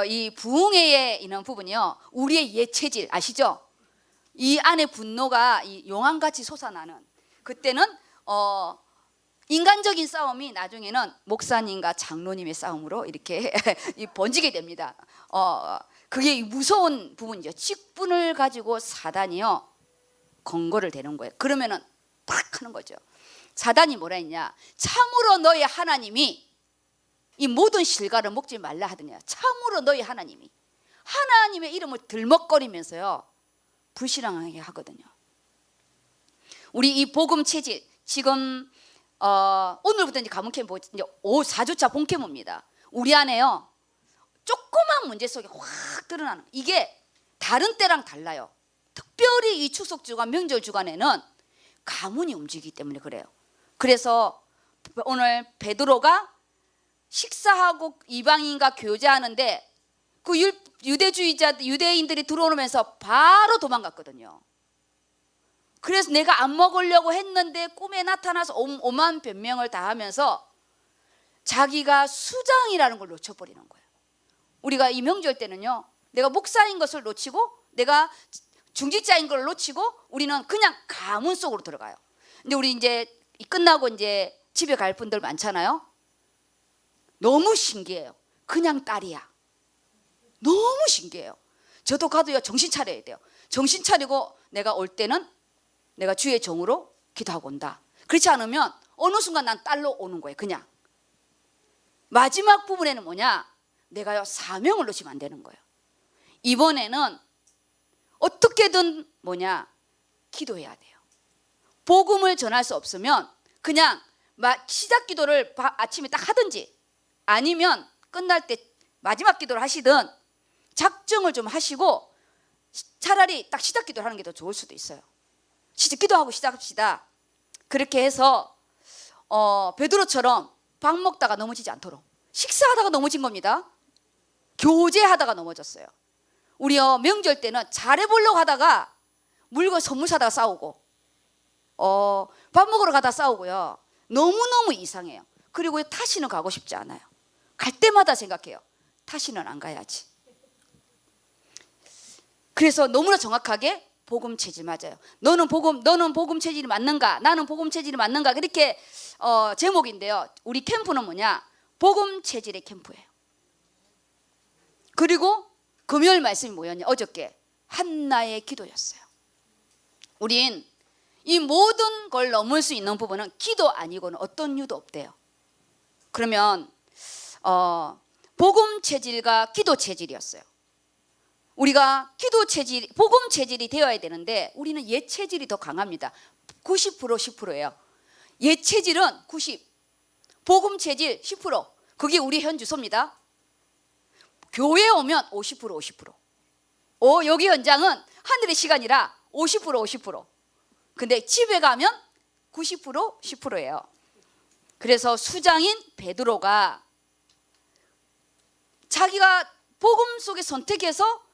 이 부흥회에 있는 부분이요, 우리의 옛 체질 아시죠? 이 안에 분노가 이 용암같이 솟아나는, 그때는 인간적인 싸움이 나중에는 목사님과 장로님의 싸움으로 이렇게 번지게 됩니다. 그게 무서운 부분이죠. 직분을 가지고 사단이요 건거를 대는 거예요. 그러면은 팍 하는 거죠. 사단이 뭐라 했냐, 참으로 너의 하나님이 이 모든 실과를 먹지 말라 하더냐. 참으로 너희 하나님이 하나님의 이름을 들먹거리면서요 불신앙하게 하거든요. 우리 이 복음 체질 지금 오늘부터 이제 가문 캠프 이제 4주차 본 캠프입니다. 우리 안에요 조그만 문제 속에 확 드러나는, 이게 다른 때랑 달라요. 특별히 이 추석 주간 명절 주간에는 가문이 움직이기 때문에 그래요. 그래서 오늘 베드로가 식사하고 이방인과 교제하는데 그 유대인들이 들어오면서 바로 도망갔거든요. 그래서 내가 안 먹으려고 했는데 꿈에 나타나서 오만 변명을 다 하면서 자기가 수장이라는 걸 놓쳐버리는 거예요. 우리가 이 명절 때는요, 내가 목사인 것을 놓치고 내가 중직자인 걸 놓치고 우리는 그냥 가문 속으로 들어가요. 근데 우리 이제 끝나고 이제 집에 갈 분들 많잖아요. 너무 신기해요. 그냥 딸이야. 너무 신기해요. 저도 가도요, 정신 차려야 돼요. 정신 차리고 내가 올 때는 내가 주의 종으로 기도하고 온다. 그렇지 않으면 어느 순간 난 딸로 오는 거예요. 그냥. 마지막 부분에는 뭐냐? 내가요, 사명을 놓치면 안 되는 거예요. 이번에는 어떻게든 뭐냐? 기도해야 돼요. 복음을 전할 수 없으면 그냥 시작 기도를 아침에 딱 하든지 아니면 끝날 때 마지막 기도를 하시든 작정을 좀 하시고 차라리 딱 시작 기도를 하는 게 더 좋을 수도 있어요. 기도하고 시작합시다. 그렇게 해서 베드로처럼 밥 먹다가 넘어지지 않도록, 식사하다가 넘어진 겁니다. 교제하다가 넘어졌어요. 우리요, 명절 때는 잘해보려고 하다가 물건 선물 사다가 싸우고 밥 먹으러 가다 싸우고요. 너무너무 이상해요. 그리고 다시는 가고 싶지 않아요. 갈 때마다 생각해요. 다시는 안 가야지. 그래서 너무나 정확하게 복음 체질 맞아요. 너는 복음 체질이 맞는가? 나는 복음 체질이 맞는가? 이렇게 제목인데요. 우리 캠프는 뭐냐? 복음 체질의 캠프예요. 그리고 금요일 말씀이 뭐였냐? 어저께 한나의 기도였어요. 우린 이 모든 걸 넘을 수 있는 부분은 기도 아니고는 어떤 이유도 없대요. 그러면 복음 체질과 기도 체질이었어요. 우리가 기도 체질, 복음 체질이 되어야 되는데 우리는 예 체질이 더 강합니다. 90% 10%예요. 예 체질은 90, 복음 체질 10%. 그게 우리 현 주소입니다. 교회 오면 50% 50%. 여기 현장은 하늘의 시간이라 50% 50%. 근데 집에 가면 90% 10%예요. 그래서 수장인 베드로가 자기가 복음 속에 선택해서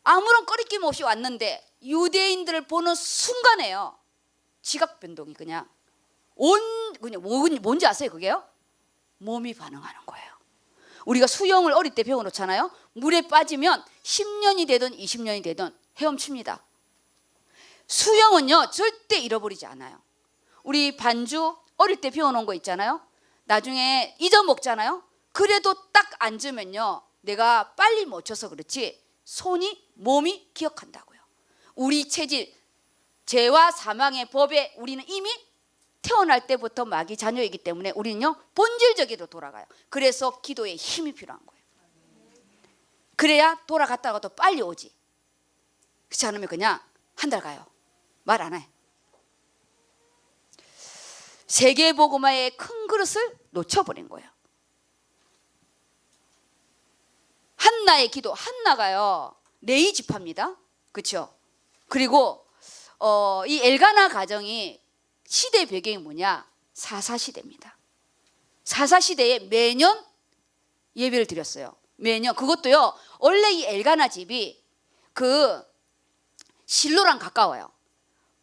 아무런 꺼리낌 없이 왔는데 유대인들을 보는 순간에요, 지각 변동이 그냥 뭔지 아세요? 그게요? 몸이 반응하는 거예요. 우리가 수영을 어릴 때 배워놓잖아요. 물에 빠지면 10년이 되든 20년이 되든 헤엄칩니다. 수영은요, 절대 잃어버리지 않아요. 우리 반주 어릴 때 배워놓은 거 있잖아요. 나중에 잊어먹잖아요. 그래도 딱 앉으면요, 내가 빨리 못 쳐서 그렇지 몸이 기억한다고요. 우리 체질, 죄와 사망의 법에 우리는 이미 태어날 때부터 마귀 자녀이기 때문에 우리는요, 본질적으로 돌아가요. 그래서 기도에 힘이 필요한 거예요. 그래야 돌아갔다가도 빨리 오지. 그렇지 않으면 그냥 한 달 가요. 말 안 해. 세계복음화의 큰 그릇을 놓쳐버린 거예요. 한나의 기도, 한나가요, 레위 지파입니다. 그렇죠? 그리고 이 엘가나 가정이 시대 배경이 뭐냐? 사사시대입니다. 사사시대에 매년 예배를 드렸어요. 매년. 그것도요, 원래 이 엘가나 집이 그 실로랑 가까워요.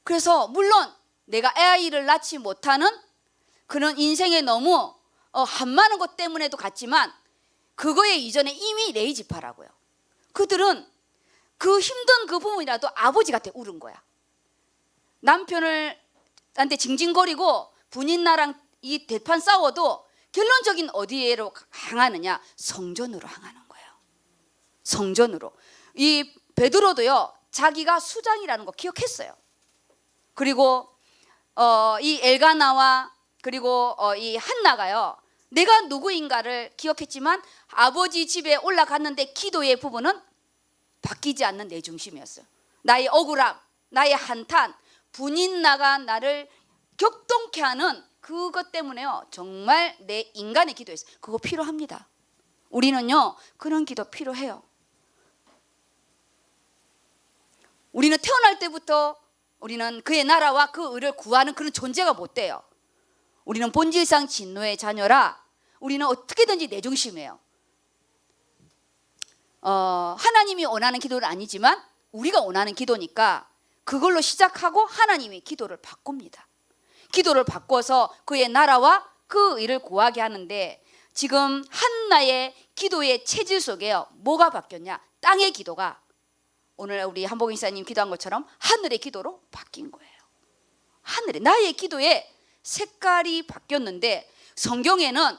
그래서 물론 내가 아이를 낳지 못하는 그런 인생에 너무 한많은 것 때문에도 갔지만 그거에 이전에 이미 레위 지파라고요. 그들은 그 힘든 그 부분이라도 아버지한테 울은 거야. 남편을 나한테 징징거리고 분인나랑 이 대판 싸워도 결론적인 어디로 향하느냐? 성전으로 향하는 거예요. 성전으로. 이 베드로도요, 자기가 수장이라는 거 기억했어요. 그리고 이 엘가나와 그리고 이 한나가요, 내가 누구인가를 기억했지만 아버지 집에 올라갔는데 기도의 부분은 바뀌지 않는 내 중심이었어요. 나의 억울함, 나의 한탄, 분인나가 나를 격동케 하는 그것 때문에요, 정말 내 인간의 기도였어요. 그거 필요합니다. 우리는요, 그런 기도 필요해요. 우리는 태어날 때부터 우리는 그의 나라와 그 의를 구하는 그런 존재가 못 돼요. 우리는 본질상 진노의 자녀라 우리는 어떻게든지 내 중심이에요. 하나님이 원하는 기도는 아니지만 우리가 원하는 기도니까 그걸로 시작하고 하나님이 기도를 바꿉니다. 기도를 바꿔서 그의 나라와 그 의를 구하게 하는데, 지금 한나의 기도의 체질 속에요, 뭐가 바뀌었냐? 땅의 기도가 오늘 우리 한복인 사님 기도한 것처럼 하늘의 기도로 바뀐 거예요. 하늘의 나의 기도의 색깔이 바뀌었는데 성경에는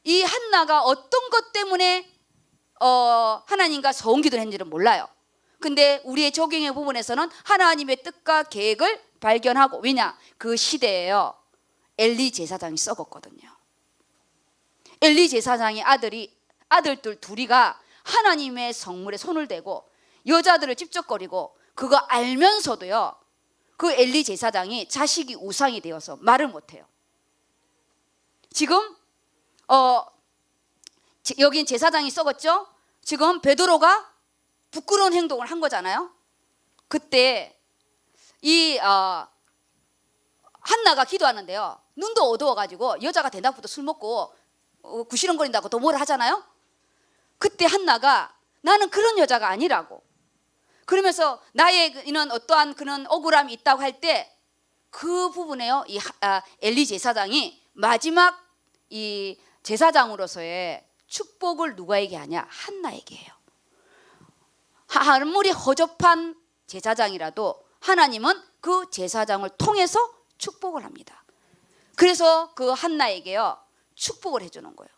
이 한나가 어떤 것 때문에 하나님과 서운 기도를 했는지는 몰라요. 근데 우리의 적용의 부분에서는 하나님의 뜻과 계획을 발견하고, 왜냐? 그 시대에요 엘리 제사장이 썩었거든요. 엘리 제사장의 아들들 둘이가 하나님의 성물에 손을 대고 여자들을 찝쩍거리고, 그거 알면서도요 그 엘리 제사장이 자식이 우상이 되어서 말을 못해요. 지금 여긴 제사장이 썩었죠. 지금 베드로가 부끄러운 행동을 한 거잖아요. 그때 이 한나가 기도하는데요, 눈도 어두워가지고 여자가 대낮부터 술 먹고 구시렁거린다고 또 뭐라 하잖아요. 그때 한나가 나는 그런 여자가 아니라고, 그러면서 나의 이런 어떠한 그런 억울함이 있다고 할 때 그 부분에요 이 엘리 제사장이 마지막 이 제사장으로서의 축복을 누구에게 하냐? 한나에게 해요. 아무리 허접한 제사장이라도 하나님은 그 제사장을 통해서 축복을 합니다. 그래서 그 한나에게요 축복을 해주는 거예요.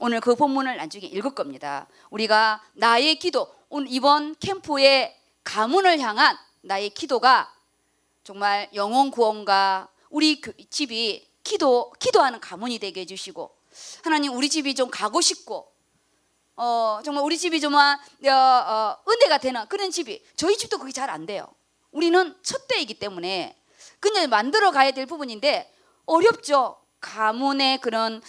오늘 그 본문을 나중에 읽을 겁니다. 우리가 나의 기도, 오늘 이번 캠프의 가문을 향한 나의 기도가 정말 영혼 구원과 우리 집이 기도하는 가문이 되게 해주시고, 하나님 우리 집이 좀 가고 싶고 정말 우리 집이 정말 은혜가 되는 그런 집이, 저희 집도 그게 잘 안 돼요. 우리는 첫 대이기 때문에 그냥 만들어 가야 될 부분인데 어렵죠. 가문의 그런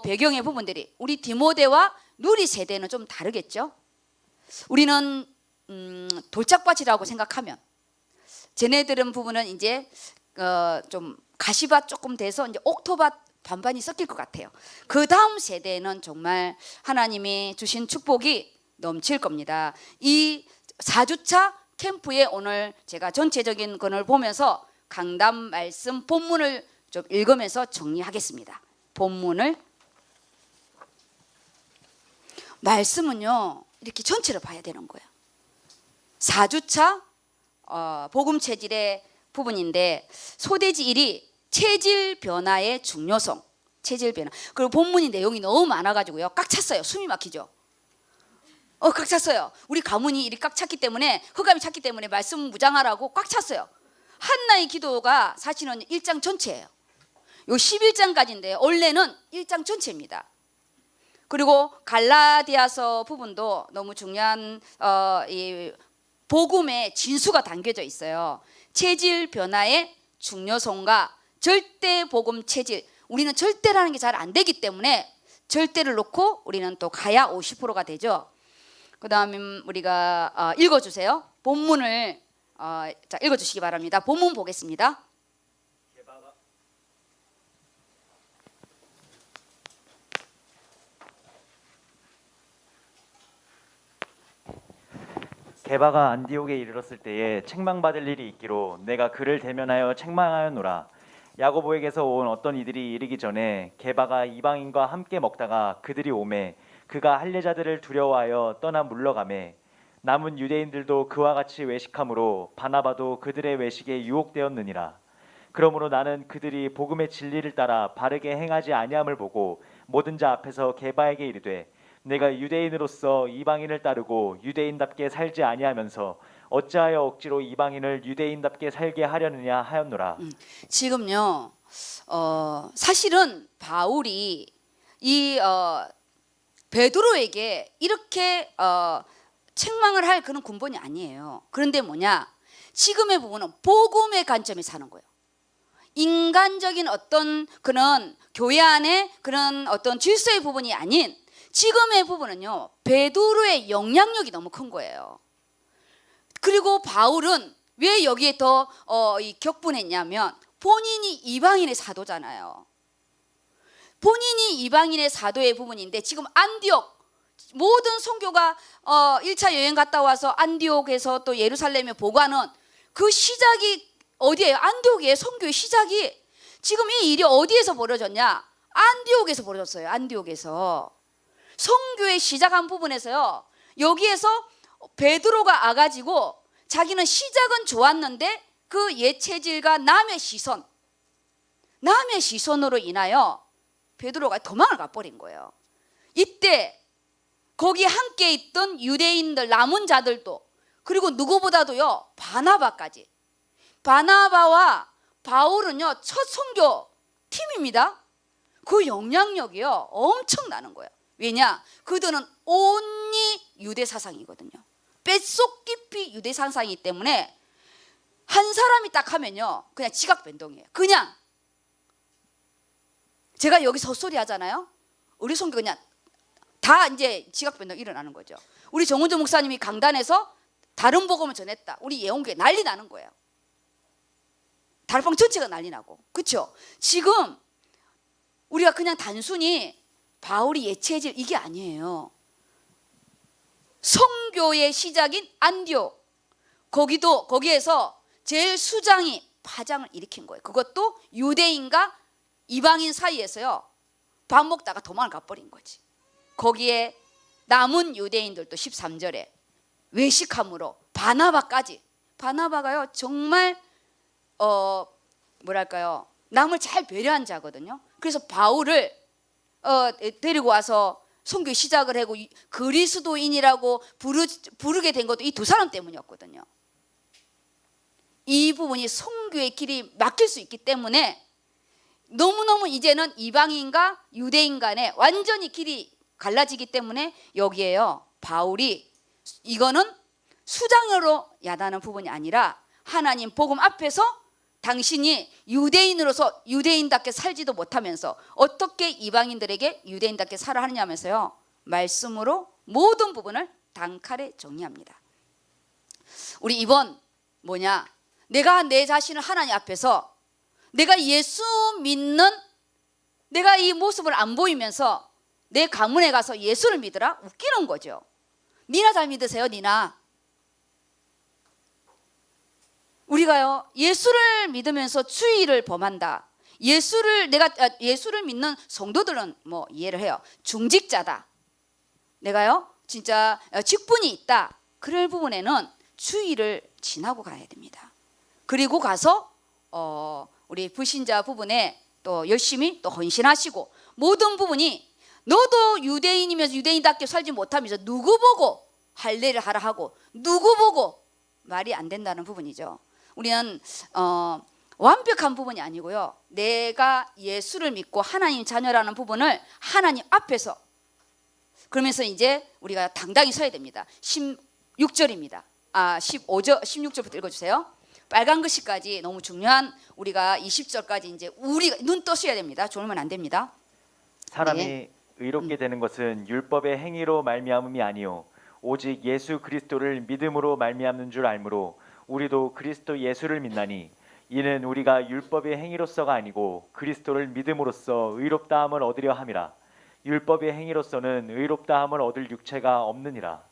배경의 부분들이 우리 디모데와 누리 세대는 좀 다르겠죠. 우리는 돌짝밭이라고 생각하면 쟤네들은 부분은 이제 좀 가시밭 조금 돼서 이제 옥토밭 반반이 섞일 것 같아요. 그 다음 세대는 정말 하나님이 주신 축복이 넘칠 겁니다. 이 4주차 캠프에 오늘 제가 전체적인 것을 보면서 강단 말씀 본문을 좀 읽으면서 정리하겠습니다. 본문을, 말씀은요 이렇게 전체를 봐야 되는 거예요. 4주차 복음 체질의 부분인데, 소대지 1이 체질 변화의 중요성, 체질 변화. 그리고 본문이 내용이 너무 많아가지고요 꽉 찼어요. 숨이 막히죠. 꽉 찼어요. 우리 가문이 이리 꽉 찼기 때문에, 흑암이 찼기 때문에 말씀 무장하라고 꽉 찼어요. 한나의 기도가 사실은 1장 전체예요. 요 11장까지인데 원래는 1장 전체입니다. 그리고 갈라디아서 부분도 너무 중요한 이 복음의 진수가 담겨져 있어요. 체질 변화의 중요성과 절대 복음 체질. 우리는 절대라는 게 잘 안 되기 때문에 절대를 놓고 우리는 또 가야 50%가 되죠. 그 다음에 우리가 읽어주세요. 본문을 자, 읽어주시기 바랍니다. 본문 보겠습니다. 게바가 안디옥에 이르렀을 때에 책망받을 일이 있기로 내가 그를 대면하여 책망하였노라. 야고보에게서 온 어떤 이들이 이르기 전에 게바가 이방인과 함께 먹다가 그들이 오매 그가 할례자들을 두려워하여 떠나 물러가매 남은 유대인들도 그와 같이 외식하므로 바나바도 그들의 외식에 유혹되었느니라. 그러므로 나는 그들이 복음의 진리를 따라 바르게 행하지 아니함을 보고 모든 자 앞에서 게바에게 이르되 내가 유대인으로서 이방인을 따르고 유대인답게 살지 아니하면서 어찌하여 억지로 이방인을 유대인답게 살게 하려느냐 하였노라. 지금요 사실은 바울이 이 베드로에게 이렇게 책망을 할 그런 근본이 아니에요. 그런데 뭐냐, 지금의 부분은 복음의 관점에서 사는 거예요. 인간적인 어떤 그런 교회 안에 그런 어떤 질서의 부분이 아닌 지금의 부분은요 베드로의 영향력이 너무 큰 거예요. 그리고 바울은 왜 여기에 더 격분했냐면 본인이 이방인의 사도잖아요. 본인이 이방인의 사도의 부분인데 지금 안디옥 모든 선교가 1차 여행 갔다 와서 안디옥에서 또 예루살렘에 보고하는 그 시작이 어디예요? 안디옥이에요. 선교의 시작이. 지금 이 일이 어디에서 벌어졌냐? 안디옥에서 벌어졌어요. 안디옥에서. 선교의 시작한 부분에서요 여기에서 베드로가 아가지고 자기는 시작은 좋았는데 그 옛 체질과 남의 시선으로 인하여 베드로가 도망을 가버린 거예요. 이때 거기 함께 있던 유대인들 남은 자들도, 그리고 누구보다도요 바나바까지, 바나바와 바울은요 첫 선교 팀입니다. 그 영향력이요 엄청나는 거예요. 왜냐? 그들은 온리 유대 사상이거든요. 뼛속 깊이 유대 사상이기 때문에 한 사람이 딱 하면요 그냥 지각 변동이에요. 그냥 제가 여기서 헛소리 하잖아요. 우리 선교 그냥 다 이제 지각 변동 일어나는 거죠. 우리 정은조 목사님이 강단에서 다른 복음을 전했다. 우리 예원교회 난리 나는 거예요. 달방 전체가 난리 나고. 그렇죠? 지금 우리가 그냥 단순히 바울이 예체질 이게 아니에요. 선교의 시작인 안디옥, 거기에서 제일 수장이 파장을 일으킨 거예요. 그것도 유대인과 이방인 사이에서요 밥 먹다가 도망을 가버린 거지. 거기에 남은 유대인들도 13절에 외식함으로 바나바까지, 바나바가요 정말 뭐랄까요 남을 잘 배려한 자거든요. 그래서 바울을 데리고 와서 선교 시작을 하고 그리스도인이라고 부르게 된 것도 이 두 사람 때문이었거든요. 이 부분이 선교의 길이 막힐 수 있기 때문에 너무너무 이제는 이방인과 유대인 간에 완전히 길이 갈라지기 때문에 여기에요 바울이 이거는 수장으로 야단하는 부분이 아니라 하나님 복음 앞에서 당신이 유대인으로서 유대인답게 살지도 못하면서 어떻게 이방인들에게 유대인답게 살아 하느냐면서요 말씀으로 모든 부분을 단칼에 정리합니다. 우리 이번 뭐냐, 내가 내 자신을 하나님 앞에서 내가 예수 믿는 내가 이 모습을 안 보이면서 내 가문에 가서 예수를 믿으라? 웃기는 거죠. 니나 잘 믿으세요. 니나. 우리가요 예수를 믿으면서 주의를 범한다. 예수를 믿는 성도들은 뭐 이해를 해요. 중직자다. 내가요 진짜 직분이 있다. 그럴 부분에는 주의를 지나고 가야 됩니다. 그리고 가서 우리 불신자 부분에 또 열심히 또 헌신하시고 모든 부분이 너도 유대인이면서 유대인답게 살지 못하면서 누구 보고 할례를 하라 하고 누구 보고 말이 안 된다는 부분이죠. 우리는 완벽한 부분이 아니고요. 내가 예수를 믿고 하나님 자녀라는 부분을 하나님 앞에서 그러면서 이제 우리가 당당히 서야 됩니다. 16절입니다. 16절부터 읽어주세요. 빨간 글씨까지 너무 중요한 우리가 20절까지 이제 우리가 눈 떠셔야 됩니다. 졸면 안 됩니다. 사람이 네. 의롭게 되는 것은 율법의 행위로 말미암음이 아니요 오직 예수 그리스도를 믿음으로 말미암는 줄 알므로 우리도 그리스도 예수를 믿나니 이는 우리가 율법의 행위로서가 아니고 그리스도를 믿음으로써 의롭다함을 얻으려 함이라. 율법의 행위로서는 의롭다함을 얻을 육체가 없느니라.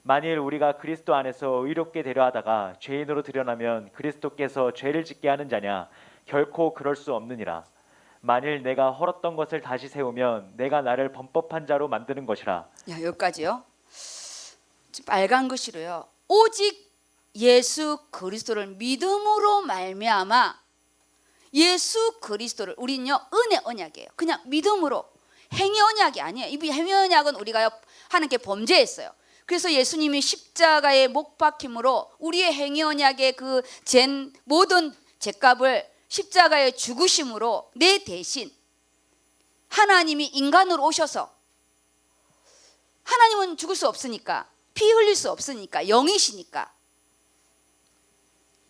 만일 우리가 그리스도 안에서 의롭게 되려 하다가 죄인으로 드러나면 그리스도께서 죄를 짓게 하는 자냐? 결코 그럴 수 없느니라. 만일 내가 헐었던 것을 다시 세우면 내가 나를 범법한 자로 만드는 것이라. 야, 여기까지요. 빨간 글씨로요. 오직 예수 그리스도를 믿음으로 말미암아 예수 그리스도를 우리는요 은혜 언약이에요. 그냥 믿음으로 행위 언약이 아니에요. 이 행위 언약은 우리가 하나님께 범죄했어요. 그래서 예수님이 십자가에 못 박힘으로 우리의 행위 언약의 그 모든 죄값을 십자가에 죽으심으로 내 대신 하나님이 인간으로 오셔서 하나님은 죽을 수 없으니까 피 흘릴 수 없으니까 영이시니까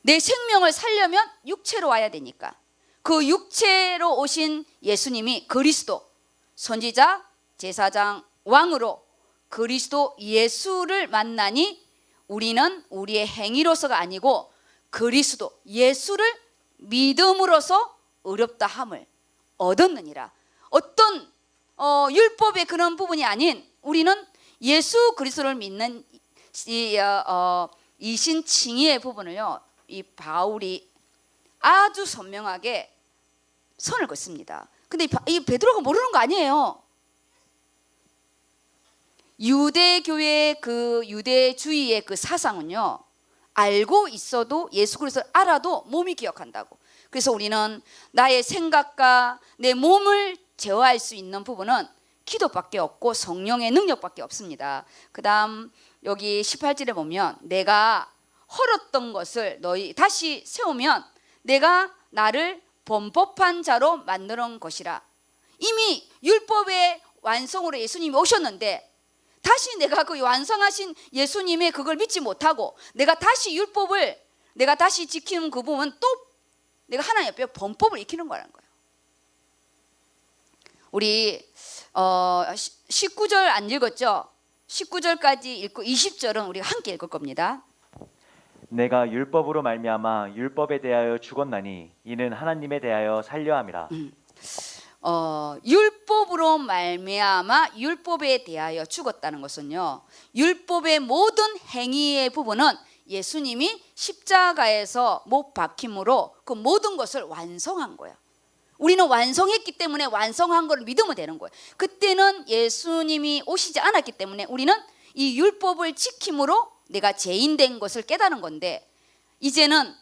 내 생명을 살려면 육체로 와야 되니까 그 육체로 오신 예수님이 그리스도 선지자 제사장 왕으로 그리스도 예수를 만나니 우리는 우리의 행위로서가 아니고 그리스도 예수를 믿음으로써 의롭다 함을 얻었느니라. 어떤 율법의 그런 부분이 아닌 우리는 예수 그리스도를 믿는 이신칭의의 부분을요 이 바울이 아주 선명하게 선을 긋습니다. 근데 이 베드로가 모르는 거 아니에요. 유대교의 그 유대주의의 그 사상은요, 알고 있어도 예수 그리스도를 알아도 몸이 기억한다고. 그래서 우리는 나의 생각과 내 몸을 제어할 수 있는 부분은 기도밖에 없고 성령의 능력밖에 없습니다. 그 다음 여기 18절에 보면 내가 헐었던 것을 너희 다시 세우면 내가 나를 범법한 자로 만드는 것이라. 이미 율법의 완성으로 예수님이 오셨는데 다시 내가 그 완성하신 예수님의 그걸 믿지 못하고 내가 다시 율법을 내가 다시 지키는 그 부분은 또 내가 하나님 옆에 범법을 익히는 거라는 거예요. 우리 19절 안 읽었죠? 19절까지 읽고 20절은 우리가 함께 읽을 겁니다. 내가 율법으로 말미암아 율법에 대하여 죽었나니 이는 하나님에 대하여 살려 함이라. 율법으로 말미암아 율법에 대하여 죽었다는 것은요, 율법의 모든 행위의 부분은 예수님이 십자가에서 못 박힘으로 그 모든 것을 완성한 거예요. 우리는 완성했기 때문에 완성한 걸 믿으면 되는 거예요. 그때는 예수님이 오시지 않았기 때문에 우리는 이 율법을 지킴으로 내가 죄인 된 것을 깨달은 건데, 이제는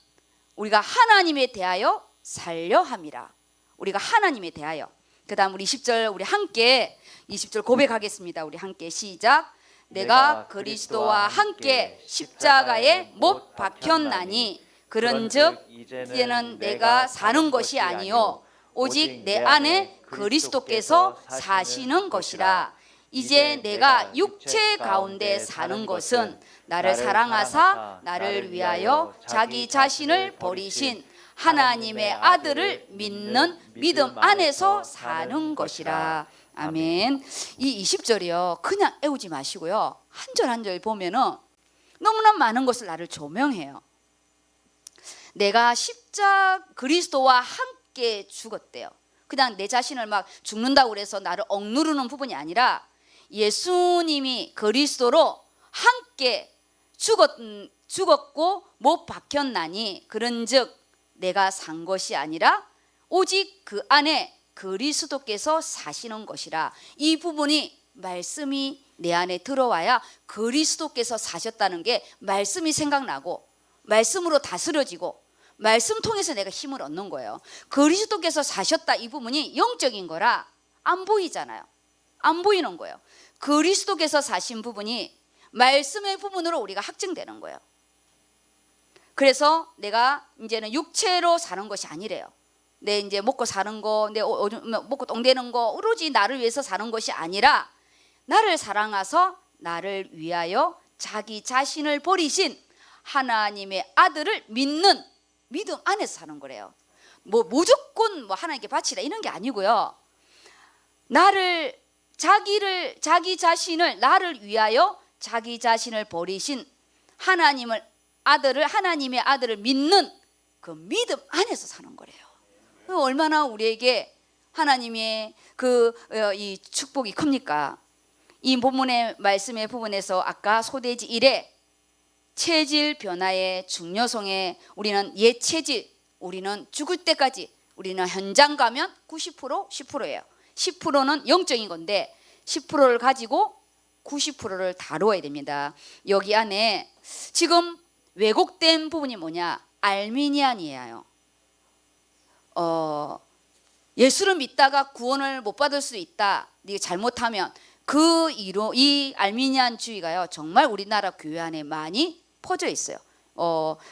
우리가 하나님에 대하여 살려 함이라. 우리가 하나님에 대하여. 그 다음 우리 20절 우리 함께 20절 고백하겠습니다. 우리 함께 시작. 내가 그리스도와 함께 십자가에 못 박혔나니 그런즉 이제는 내가 사는 것이 아니요 오직 내 안에 그리스도께서 사시는 것이라. 이제 내가 육체 가운데 사는 것은 나를 사랑하사 나를 위하여 자기 자신을 버리신 하나님의 아들을 믿는 믿음 안에서 사는 것이라. 아멘. 이 20절이요 그냥 애우지 마시고요, 한 절 한 절 보면은 너무나 많은 것을 나를 조명해요. 내가 그리스도와 함께 죽었대요. 그냥 내 자신을 막 죽는다고 그래서 나를 억누르는 부분이 아니라 예수님이 그리스도로 함께 죽었고 못 박혔나니 그런즉 내가 산 것이 아니라 오직 그 안에 그리스도께서 사시는 것이라. 이 부분이 말씀이 내 안에 들어와야 그리스도께서 사셨다는 게 말씀이 생각나고 말씀으로 다스려지고 말씀 통해서 내가 힘을 얻는 거예요. 그리스도께서 사셨다 이 부분이 영적인 거라 안 보이잖아요. 안 보이는 거예요. 그리스도께서 사신 부분이 말씀의 부분으로 우리가 확증되는 거예요. 그래서 내가 이제는 육체로 사는 것이 아니래요. 내 이제 먹고 사는 거, 내 먹고 똥되는 거 오로지 나를 위해서 사는 것이 아니라 나를 사랑하서 나를 위하여 자기 자신을 버리신 하나님의 아들을 믿는 믿음 안에서 사는 거래요. 뭐 무조건 뭐 하나님께 바치라 이런 게 아니고요. 자기 자신을 나를 위하여 자기 자신을 버리신 하나님의 아들을 믿는 그 믿음 안에서 사는 거래요. 얼마나 우리에게 하나님의 이 축복이 큽니까? 이 본문의 말씀의 부분에서 아까 소돼지 1에 체질 변화의 중요성에 우리는 옛 체질, 우리는 죽을 때까지 우리는 현장 가면 90% 10%예요. 10%는 영적인 건데 10%를 가지고 90%를 다루어야 됩니다. 여기 안에 지금 왜곡된 부분이 뭐냐? 알미니안이에요. 예수를 믿다가 구원을 못 받을 수 있다. 네가 잘못하면 이 알미니안주의가요 정말 우리나라 교회 안에 많이 퍼져 있어요.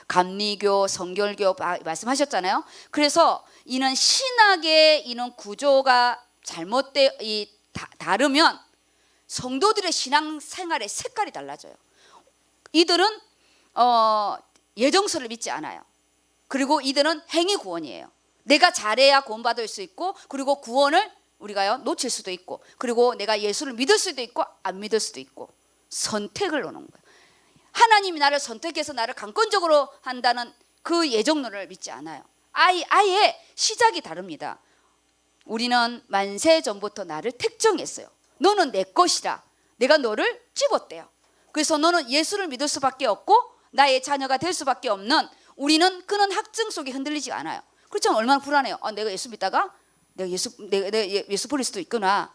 감리교, 성결교 말씀하셨잖아요. 그래서 이는 신학의 이는 구조가 다르면 성도들의 신앙생활의 색깔이 달라져요. 이들은 예정서를 믿지 않아요. 그리고 이들은 행위 구원이에요. 내가 잘해야 구원받을 수 있고, 그리고 구원을 우리가요 놓칠 수도 있고, 그리고 내가 예수를 믿을 수도 있고 안 믿을 수도 있고 선택을 놓는 거예요. 하나님이 나를 선택해서 나를 강권적으로 한다는 그 예정론을 믿지 않아요. 아예 시작이 다릅니다. 우리는 만세 전부터 나를 택정했어요. 너는 내 것이라. 내가 너를 집었대요. 그래서 너는 예수를 믿을 수밖에 없고 나의 자녀가 될 수밖에 없는, 우리는 그런 학증 속에 흔들리지 않아요. 그렇지만 얼마나 불안해요. 내가 예수 믿다가 내가 예수 버릴 수도 있구나.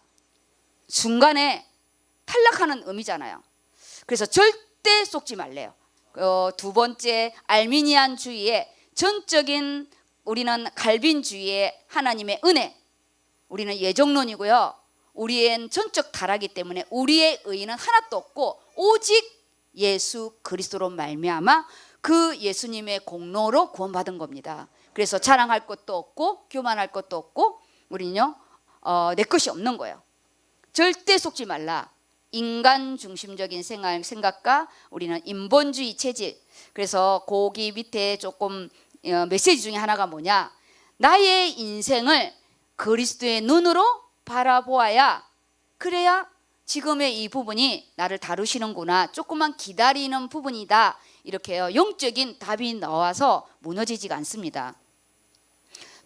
중간에 탈락하는 의미잖아요. 그래서 절대 속지 말래요. 두 번째, 알미니안주의의 전적인 우리는 갈빈주의의 하나님의 은혜, 우리는 예정론이고요. 우리의 전적 타락이기 때문에 우리의 의는 하나도 없고 오직 예수 그리스도로 말미암아 그 예수님의 공로로 구원받은 겁니다. 그래서 자랑할 것도 없고 교만할 것도 없고 우리는요 내 것이 없는 거예요. 절대 속지 말라. 인간 중심적인 생각과 우리는 인본주의 체질. 그래서 거기 밑에 조금 메시지 중에 하나가 뭐냐, 나의 인생을 그리스도의 눈으로 바라보아야, 그래야 지금의 이 부분이 나를 다루시는구나, 조금만 기다리는 부분이다, 이렇게요 영적인 답이 나와서 무너지지가 않습니다.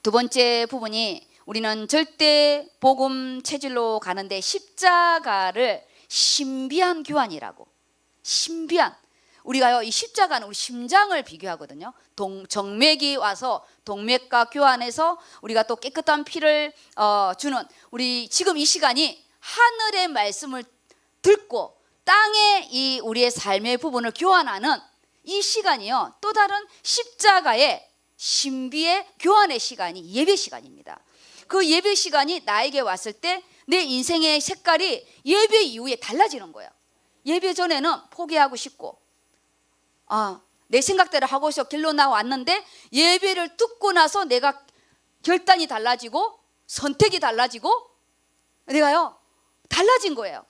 두 번째 부분이, 우리는 절대 복음 체질로 가는데 십자가를 신비한 교환이라고. 신비한, 우리가요 이 십자가는 우리 심장을 비교하거든요. 정맥이 와서 동맥과 교환해서 우리가 또 깨끗한 피를 주는, 우리 지금 이 시간이 하늘의 말씀을 듣고 땅의 이 우리의 삶의 부분을 교환하는 이 시간이요, 또 다른 십자가의 신비의 교환의 시간이 예배 시간입니다. 그 예배 시간이 나에게 왔을 때 내 인생의 색깔이 예배 이후에 달라지는 거예요. 예배 전에는 포기하고 싶고 내 생각대로 하고 싶어 길로 나왔는데, 예배를 듣고 나서 내가 결단이 달라지고 선택이 달라지고 내가요 달라진 거예요.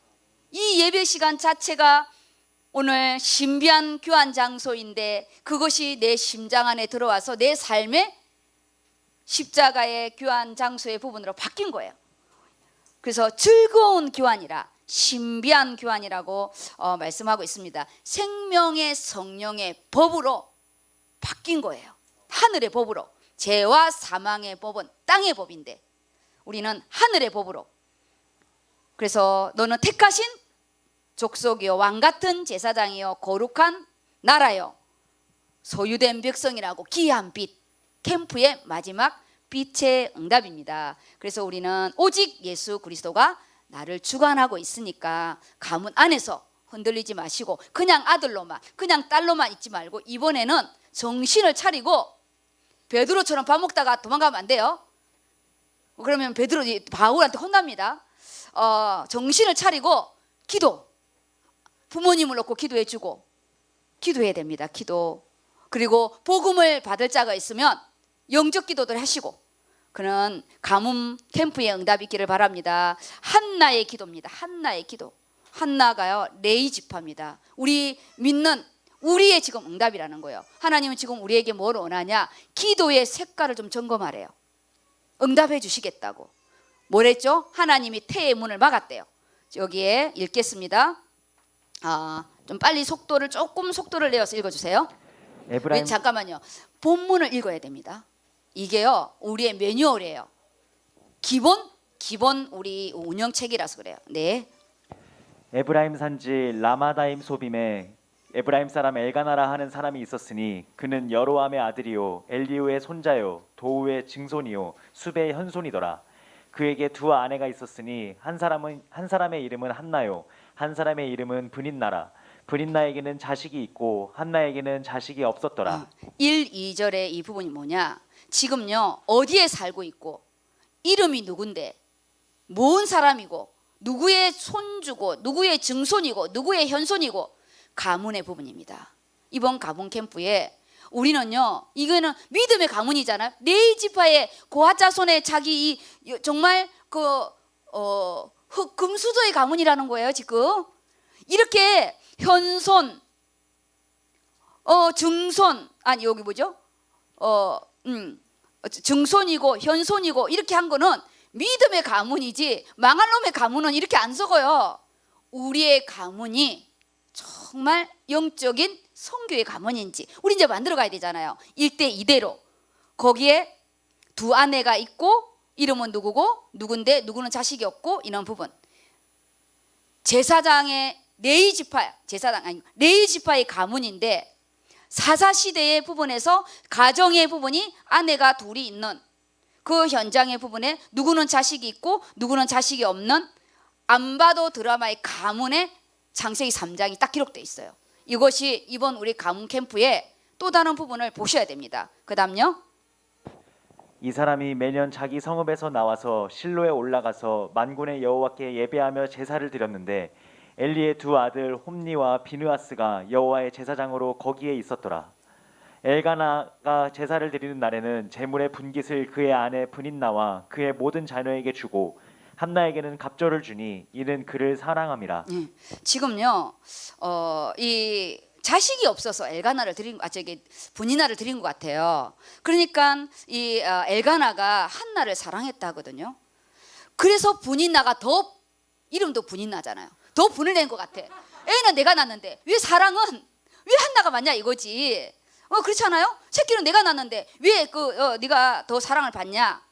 이 예배 시간 자체가 오늘 신비한 교환 장소인데, 그것이 내 심장 안에 들어와서 내 삶의 십자가의 교환 장소의 부분으로 바뀐 거예요. 그래서 즐거운 교환이라, 신비한 교환이라고 말씀하고 있습니다. 생명의 성령의 법으로 바뀐 거예요. 하늘의 법으로. 죄와 사망의 법은 땅의 법인데 우리는 하늘의 법으로. 그래서 너는 택하신 족속이요 왕같은 제사장이요 거룩한 나라요 소유된 백성이라고. 귀한 빛, 캠프의 마지막 빛의 응답입니다. 그래서 우리는 오직 예수 그리스도가 나를 주관하고 있으니까 가문 안에서 흔들리지 마시고 그냥 아들로만 그냥 딸로만 있지 말고, 이번에는 정신을 차리고 베드로처럼 밥 먹다가 도망가면 안 돼요. 그러면 베드로 바울한테 혼납니다. 정신을 차리고 기도, 부모님을 놓고 기도해주고 기도해야 됩니다. 기도. 그리고 복음을 받을 자가 있으면 영적 기도들 하시고, 그는 가뭄 캠프의 응답이 있기를 바랍니다. 한나의 기도입니다. 한나의 기도. 한나가요 레이 지파입니다. 우리 믿는 우리의 지금 응답이라는 거예요. 하나님은 지금 우리에게 뭘 원하냐, 기도의 색깔을 좀 점검하래요. 응답해 주시겠다고. 뭐랬죠? 하나님이 태의 문을 막았대요. 여기에 읽겠습니다. 좀 빨리 조금 속도를 내어서 읽어주세요. 잠깐만요. 본문을 읽어야 됩니다. 이게요 우리의 매뉴얼이에요. 기본 우리 운영책이라서 그래요. 네. 에브라임 산지 라마다임 소빔에 에브라임 사람 엘가나라 하는 사람이 있었으니 그는 여로함의 아들이요 엘리우의 손자요 도우의 증손이요 수베의 현손이더라. 그에게 두 아내가 있었으니 한 사람의 이름은 한나요 한 사람의 이름은 브닛나라. 브닛나에게는 자식이 있고 한나에게는 자식이 없었더라. 1, 2절의 이 부분이 뭐냐, 지금요 어디에 살고 있고 이름이 누군데 뭔 사람이고 누구의 손주고 누구의 증손이고 누구의 현손이고 가문의 부분입니다. 이번 가문 캠프에 우리는요, 이거는 믿음의 가문이잖아요. 레위 지파의 고아자손의 자기 정말 금수저의 가문이라는 거예요. 지금 이렇게 현손, 증손, 아니 여기 뭐죠? 증손이고 현손이고 이렇게 한 거는 믿음의 가문이지, 망할 놈의 가문은 이렇게 안 적어요. 우리의 가문이 정말 영적인 성교의 가문인지 우리 이제 만들어 가야 되잖아요. 1대 2대로. 거기에 두 아내가 있고 이름은 누구고 누군데 누구는 자식이 없고 이런 부분. 제사장의 레위 지파의 가문인데 사사 시대의 부분에서 가정의 부분이 아내가 둘이 있는 그 현장의 부분에 누구는 자식이 있고 누구는 자식이 없는 안 봐도 드라마의 가문의 창세기 3장이 딱 기록되어 있어요. 이것이 이번 우리 가문 캠프의 또 다른 부분을 보셔야 됩니다. 그 다음요. 이 사람이 매년 자기 성읍에서 나와서 실로에 올라가서 만군의 여호와께 예배하며 제사를 드렸는데 엘리의 두 아들 홈니와 비느하스가 여호와의 제사장으로 거기에 있었더라. 엘가나가 제사를 드리는 날에는 제물의 분깃을 그의 아내 브닌나와 그의 모든 자녀에게 주고 한나에게는 갑절을 주니 이는 그를 사랑함이라. 지금요, 이 자식이 없어서 엘가나를 드린, 저기 분이나를 드린 것 같아요. 그러니까 이 엘가나가 한나를 사랑했다 하거든요. 그래서 분이나가 더 이름도 분이나잖아요. 더 분을 낸 것 같아. 애는 내가 낳는데 왜 사랑은 왜 한나가 맞냐 이거지. 그렇잖아요. 새끼는 내가 낳는데 왜 네가 더 사랑을 받냐.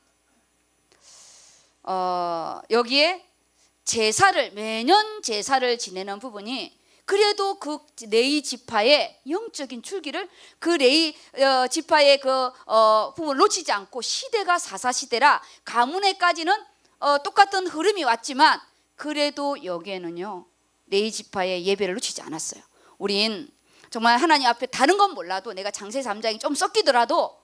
여기에 제사를 매년 제사를 지내는 부분이 그래도 그 레위 지파의 영적인 줄기를 그 레위 지파의 그 부분을 놓치지 않고 시대가 사사 시대라 가문에까지는 똑같은 흐름이 왔지만 그래도 여기에는요 레위 지파의 예배를 놓치지 않았어요. 우린 정말 하나님 앞에 다른 건 몰라도 내가 창세기 3장이 좀 섞이더라도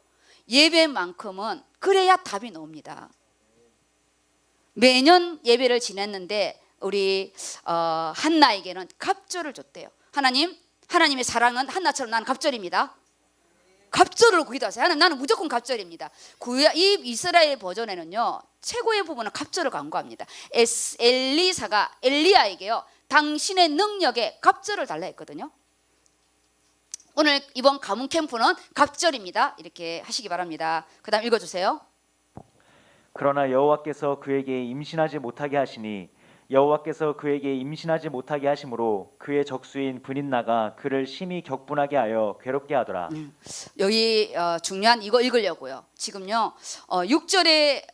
예배만큼은 그래야 답이 나옵니다. 매년 예배를 지냈는데 우리 한나에게는 갑절을 줬대요. 하나님의 사랑은 한나처럼 나는 갑절입니다. 갑절을 기도하세요. 하나님 나는 무조건 갑절입니다. 이 이스라엘 버전에는요 최고의 부분은 갑절을 강구합니다. 엘리사가 엘리야에게요 당신의 능력에 갑절을 달라 했거든요. 오늘 이번 가문 캠프는 갑절입니다. 이렇게 하시기 바랍니다. 그 다음 읽어주세요. 그러나 여호와께서 그에게 임신하지 못하게 하시니 여호와께서 그에게 임신하지 못하게 하심으로 그의 적수인 브닌나가 그를 심히 격분하게 하여 괴롭게 하더라. 여기 중요한 이거 읽으려고요. 지금요 6절의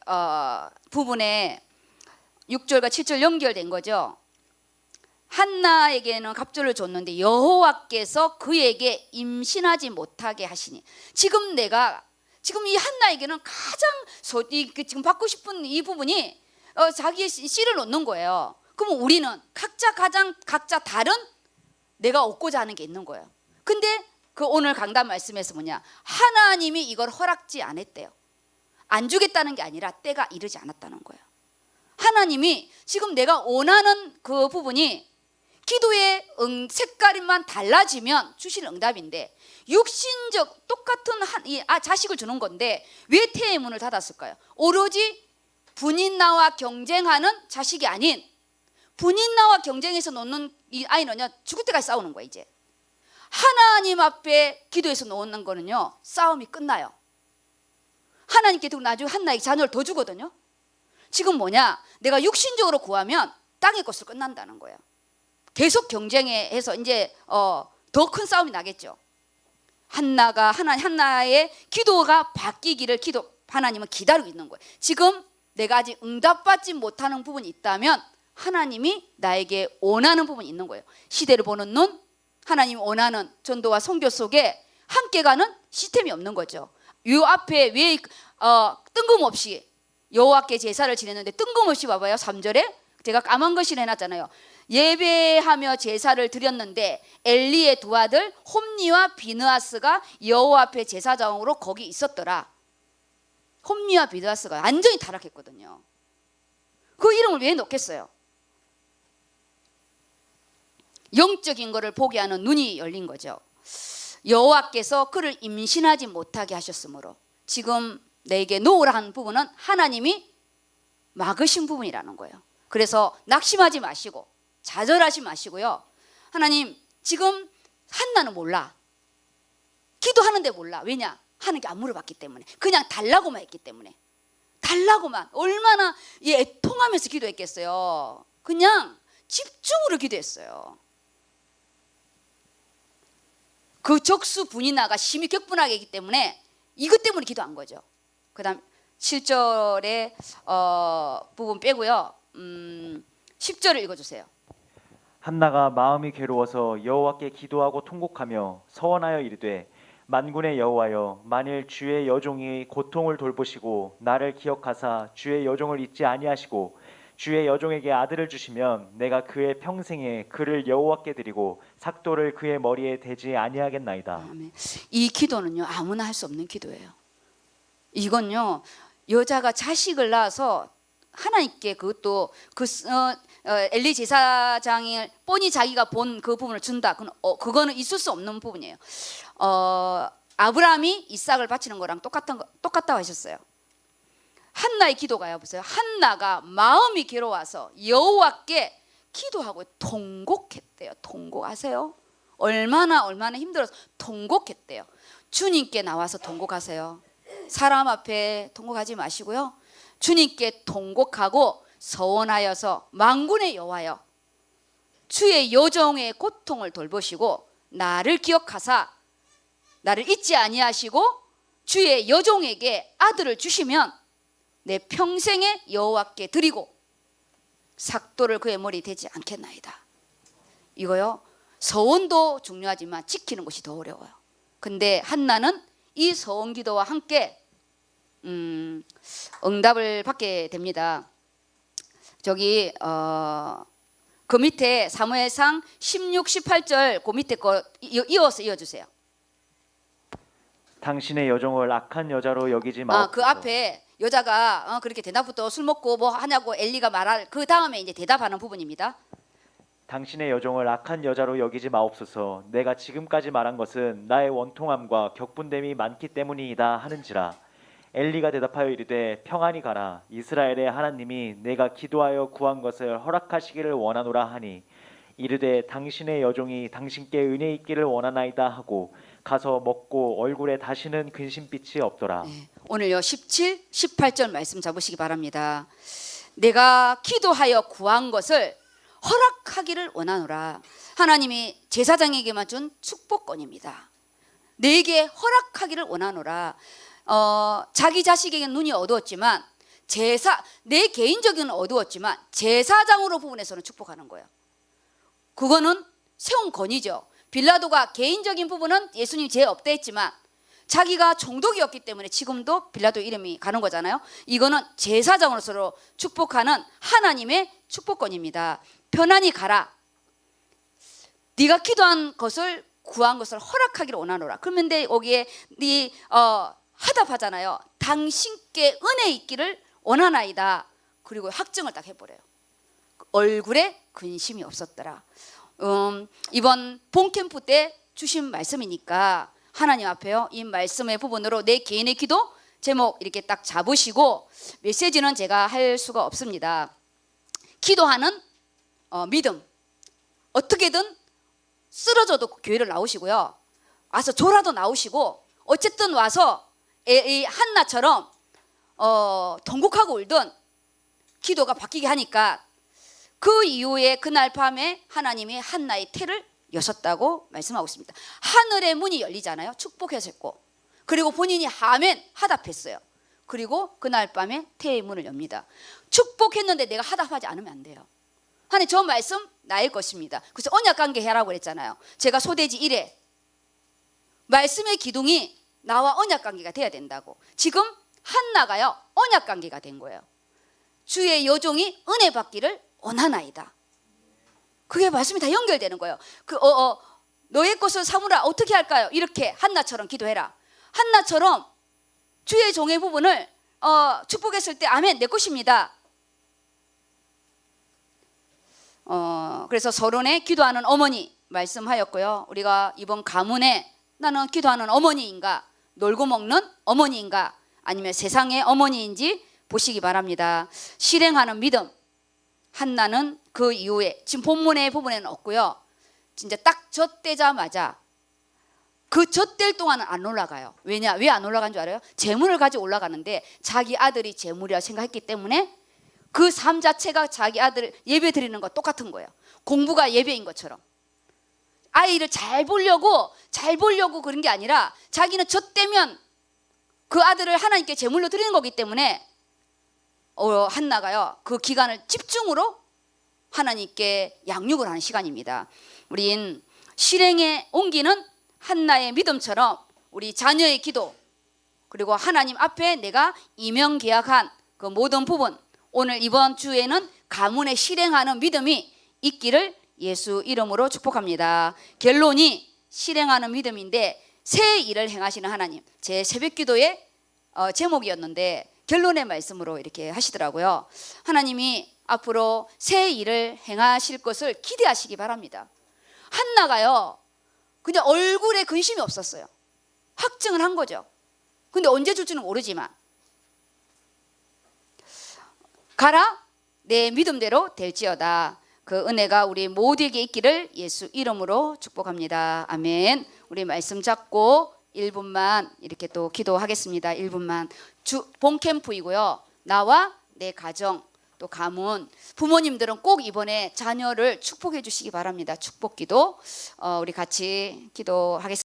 부분에 6절과 7절 연결된 거죠. 한나에게는 갑절을 줬는데 여호와께서 그에게 임신하지 못하게 하시니 지금 이 한나에게는 가장 지금 받고 싶은 이 부분이 자기의 씨를 놓는 거예요. 그러면 우리는 각자 다른 내가 얻고자 하는 게 있는 거예요. 근데 그 오늘 강단 말씀에서 뭐냐? 하나님이 이걸 허락지 않았대요. 안 주겠다는 게 아니라 때가 이르지 않았다는 거예요. 하나님이 지금 내가 원하는 그 부분이 기도의 색깔만 달라지면 주실 응답인데 육신적 똑같은 자식을 주는 건데 왜 태의 문을 닫았을까요? 오로지 분인나와 경쟁하는 자식이 아닌 분인나와 경쟁해서 놓는 이 아이는요 죽을 때까지 싸우는 거예요. 이제 하나님 앞에 기도해서 놓는 거는요 싸움이 끝나요. 하나님께 두고 나중에 한나에게 자녀를 더 주거든요. 지금 뭐냐? 내가 육신적으로 구하면 땅의 것으로 끝난다는 거예요. 계속 경쟁해서 이제 더 큰 싸움이 나겠죠. 한나의 기도가 바뀌기를 하나님은 기다리고 있는 거예요. 지금 내가 아직 응답받지 못하는 부분이 있다면 하나님이 나에게 원하는 부분이 있는 거예요. 시대를 보는 눈, 하나님이 원하는 전도와 선교 속에 함께 가는 시스템이 없는 거죠. 이 앞에 왜 뜬금없이 여호와께 제사를 지냈는데 뜬금없이 봐봐요. 3절에 제가 까만 글씨를 해놨잖아요. 예배하며 제사를 드렸는데 엘리의 두 아들 홈니와 비느하스가 여호와 앞에 제사장으로 거기 있었더라. 홈니와 비느하스가 완전히 타락했거든요. 그 이름을 왜 넣겠어요? 영적인 것을 보게 하는 눈이 열린 거죠. 여호와께서 그를 임신하지 못하게 하셨으므로 지금 내게 놓으라 한 부분은 하나님이 막으신 부분이라는 거예요. 그래서 낙심하지 마시고 좌절하지 마시고요. 하나님 지금 한나는 몰라. 기도하는데 몰라. 왜냐? 하는 게 안 물어봤기 때문에. 그냥 달라고만 했기 때문에. 달라고만. 얼마나 애통하면서 기도했겠어요. 그냥 집중으로 기도했어요. 그 적수 분이나가 심히 격분하게 했기 때문에 이것 때문에 기도한 거죠. 그 다음 7절의 부분 빼고요. 10절을 읽어주세요. 한나가 마음이 괴로워서 여호와께 기도하고 통곡하며 서원하여 이르되 만군의 여호와여 만일 주의 여종이 고통을 돌보시고 나를 기억하사 주의 여종을 잊지 아니하시고 주의 여종에게 아들을 주시면 내가 그의 평생에 그를 여호와께 드리고 삭도를 그의 머리에 대지 아니하겠나이다. 아멘. 이 기도는요 아무나 할 수 없는 기도예요. 이건요 여자가 자식을 낳아서 하나님께 그것도 엘리 제사장이 뻔히 자기가 본 그 부분을 준다. 그거는 있을 수 없는 부분이에요. 아브라함이 이삭을 바치는 거랑 똑같다고 하셨어요. 한나의 기도가요 보세요. 한나가 마음이 괴로워서 여호와께 기도하고 통곡했대요. 통곡하세요. 얼마나 힘들어서 통곡했대요. 주님께 나와서 통곡하세요. 사람 앞에 통곡하지 마시고요. 주님께 통곡하고 서원하여서 만군의 여호와여 주의 여종의 고통을 돌보시고 나를 기억하사 나를 잊지 아니하시고 주의 여종에게 아들을 주시면 내 평생에 여호와께 드리고 삭도를 그의 머리에 대지 않겠나이다. 이거요 서원도 중요하지만 지키는 것이 더 어려워요. 근데 한나는 이 서원 기도와 함께 응답을 받게 됩니다. 저기 그 밑에 사무엘상 16, 18절 그 밑에 거 이어서 이어주세요. 당신의 여종을 악한 여자로 여기지 마옵소서. 그 앞에 여자가 그렇게 대답부터 술 먹고 뭐 하냐고 엘리가 말할 그 다음에 이제 대답하는 부분입니다. 당신의 여종을 악한 여자로 여기지 마옵소서. 내가 지금까지 말한 것은 나의 원통함과 격분됨이 많기 때문이다 하는지라. 엘리가 대답하여 이르되 평안히 가라. 이스라엘의 하나님이 내가 기도하여 구한 것을 허락하시기를 원하노라 하니 이르되 당신의 여종이 당신께 은혜 있기를 원하나이다 하고 가서 먹고 얼굴에 다시는 근심빛이 없더라. 네, 오늘요 17, 18절 말씀 잡으시기 바랍니다. 내가 기도하여 구한 것을 허락하기를 원하노라. 하나님이 제사장에게만 준 축복권입니다. 내게 허락하기를 원하노라. 자기 자식에게는 눈이 어두웠지만 내 개인적인 어두웠지만 제사장으로 부분에서는 축복하는 거예요. 그거는 세운 권위죠. 빌라도가 개인적인 부분은 예수님 죄 없다 했지만 자기가 종독이었기 때문에 지금도 빌라도 이름이 가는 거잖아요. 이거는 제사장으로서 축복하는 하나님의 축복권입니다. 편안히 가라. 네가 기도한 것을 구한 것을 허락하기를 원하노라. 그러면 여기에 하답하잖아요. 당신께 은혜 있기를 원하나이다. 그리고 확증을 딱 해버려요. 얼굴에 근심이 없었더라. 이번 봄캠프 때 주신 말씀이니까 하나님 앞에요. 이 말씀의 부분으로 내 개인의 기도 제목 이렇게 딱 잡으시고 메시지는 제가 할 수가 없습니다. 기도하는 믿음. 어떻게든 쓰러져도 교회를 나오시고요. 와서 졸아도 나오시고 어쨌든 와서 이 한나처럼 통곡하고 울던 기도가 바뀌게 하니까 그 이후에 그날 밤에 하나님이 한나의 태를 여셨다고 말씀하고 있습니다. 하늘의 문이 열리잖아요. 축복했었고 그리고 본인이 아멘 하답했어요. 그리고 그날 밤에 태의 문을 엽니다. 축복했는데 내가 하답하지 않으면 안 돼요. 하나님 저 말씀 나의 것입니다. 그래서 언약관계 해라고 그랬잖아요. 제가 소돼지 1회 말씀의 기둥이 나와 언약관계가 돼야 된다고. 지금 한나가요 언약관계가 된 거예요. 주의 여종이 은혜 받기를 원하나이다. 그게 말씀이 다 연결되는 거예요. 너의 것을 사무라. 어떻게 할까요? 이렇게 한나처럼 기도해라. 한나처럼 주의 종의 부분을 축복했을 때 아멘 내 것입니다. 그래서 서론에 기도하는 어머니 말씀하였고요. 우리가 이번 가문에 나는 기도하는 어머니인가 놀고 먹는 어머니인가 아니면 세상의 어머니인지 보시기 바랍니다. 실행하는 믿음. 한나는 그 이후에 지금 본문의 부분에는 없고요. 진짜 딱 젖대자마자 그 젖댈 동안은 안 올라가요. 왜냐? 왜 안 올라간 줄 알아요? 재물을 가지고 올라가는데 자기 아들이 재물이라 생각했기 때문에 그 삶 자체가 자기 아들 예배 드리는 거 똑같은 거예요. 공부가 예배인 것처럼. 아이를 잘 보려고 그런 게 아니라 자기는 젖대면 그 아들을 하나님께 제물로 드리는 거기 때문에 한나가요 그 기간을 집중으로 하나님께 양육을 하는 시간입니다. 우린 실행에 옮기는 한나의 믿음처럼 우리 자녀의 기도 그리고 하나님 앞에 내가 이명 계약한 그 모든 부분 오늘 이번 주에는 가문에 실행하는 믿음이 있기를 예수 이름으로 축복합니다. 결론이 실행하는 믿음인데 새 일을 행하시는 하나님. 제 새벽기도의 제목이었는데 결론의 말씀으로 이렇게 하시더라고요. 하나님이 앞으로 새 일을 행하실 것을 기대하시기 바랍니다. 한나가요, 그냥 얼굴에 근심이 없었어요. 확증을 한 거죠. 근데 언제 줄지는 모르지만 가라, 내 믿음대로 될지어다. 그 은혜가 우리 모두에게 있기를 예수 이름으로 축복합니다. 아멘. 우리 말씀 잡고 1분만 이렇게 또 기도하겠습니다. 1분만. 본 캠프이고요. 나와 내 가정 또 가문, 부모님들은 꼭 이번에 자녀를 축복해 주시기 바랍니다. 축복 기도 우리 같이 기도하겠습니다.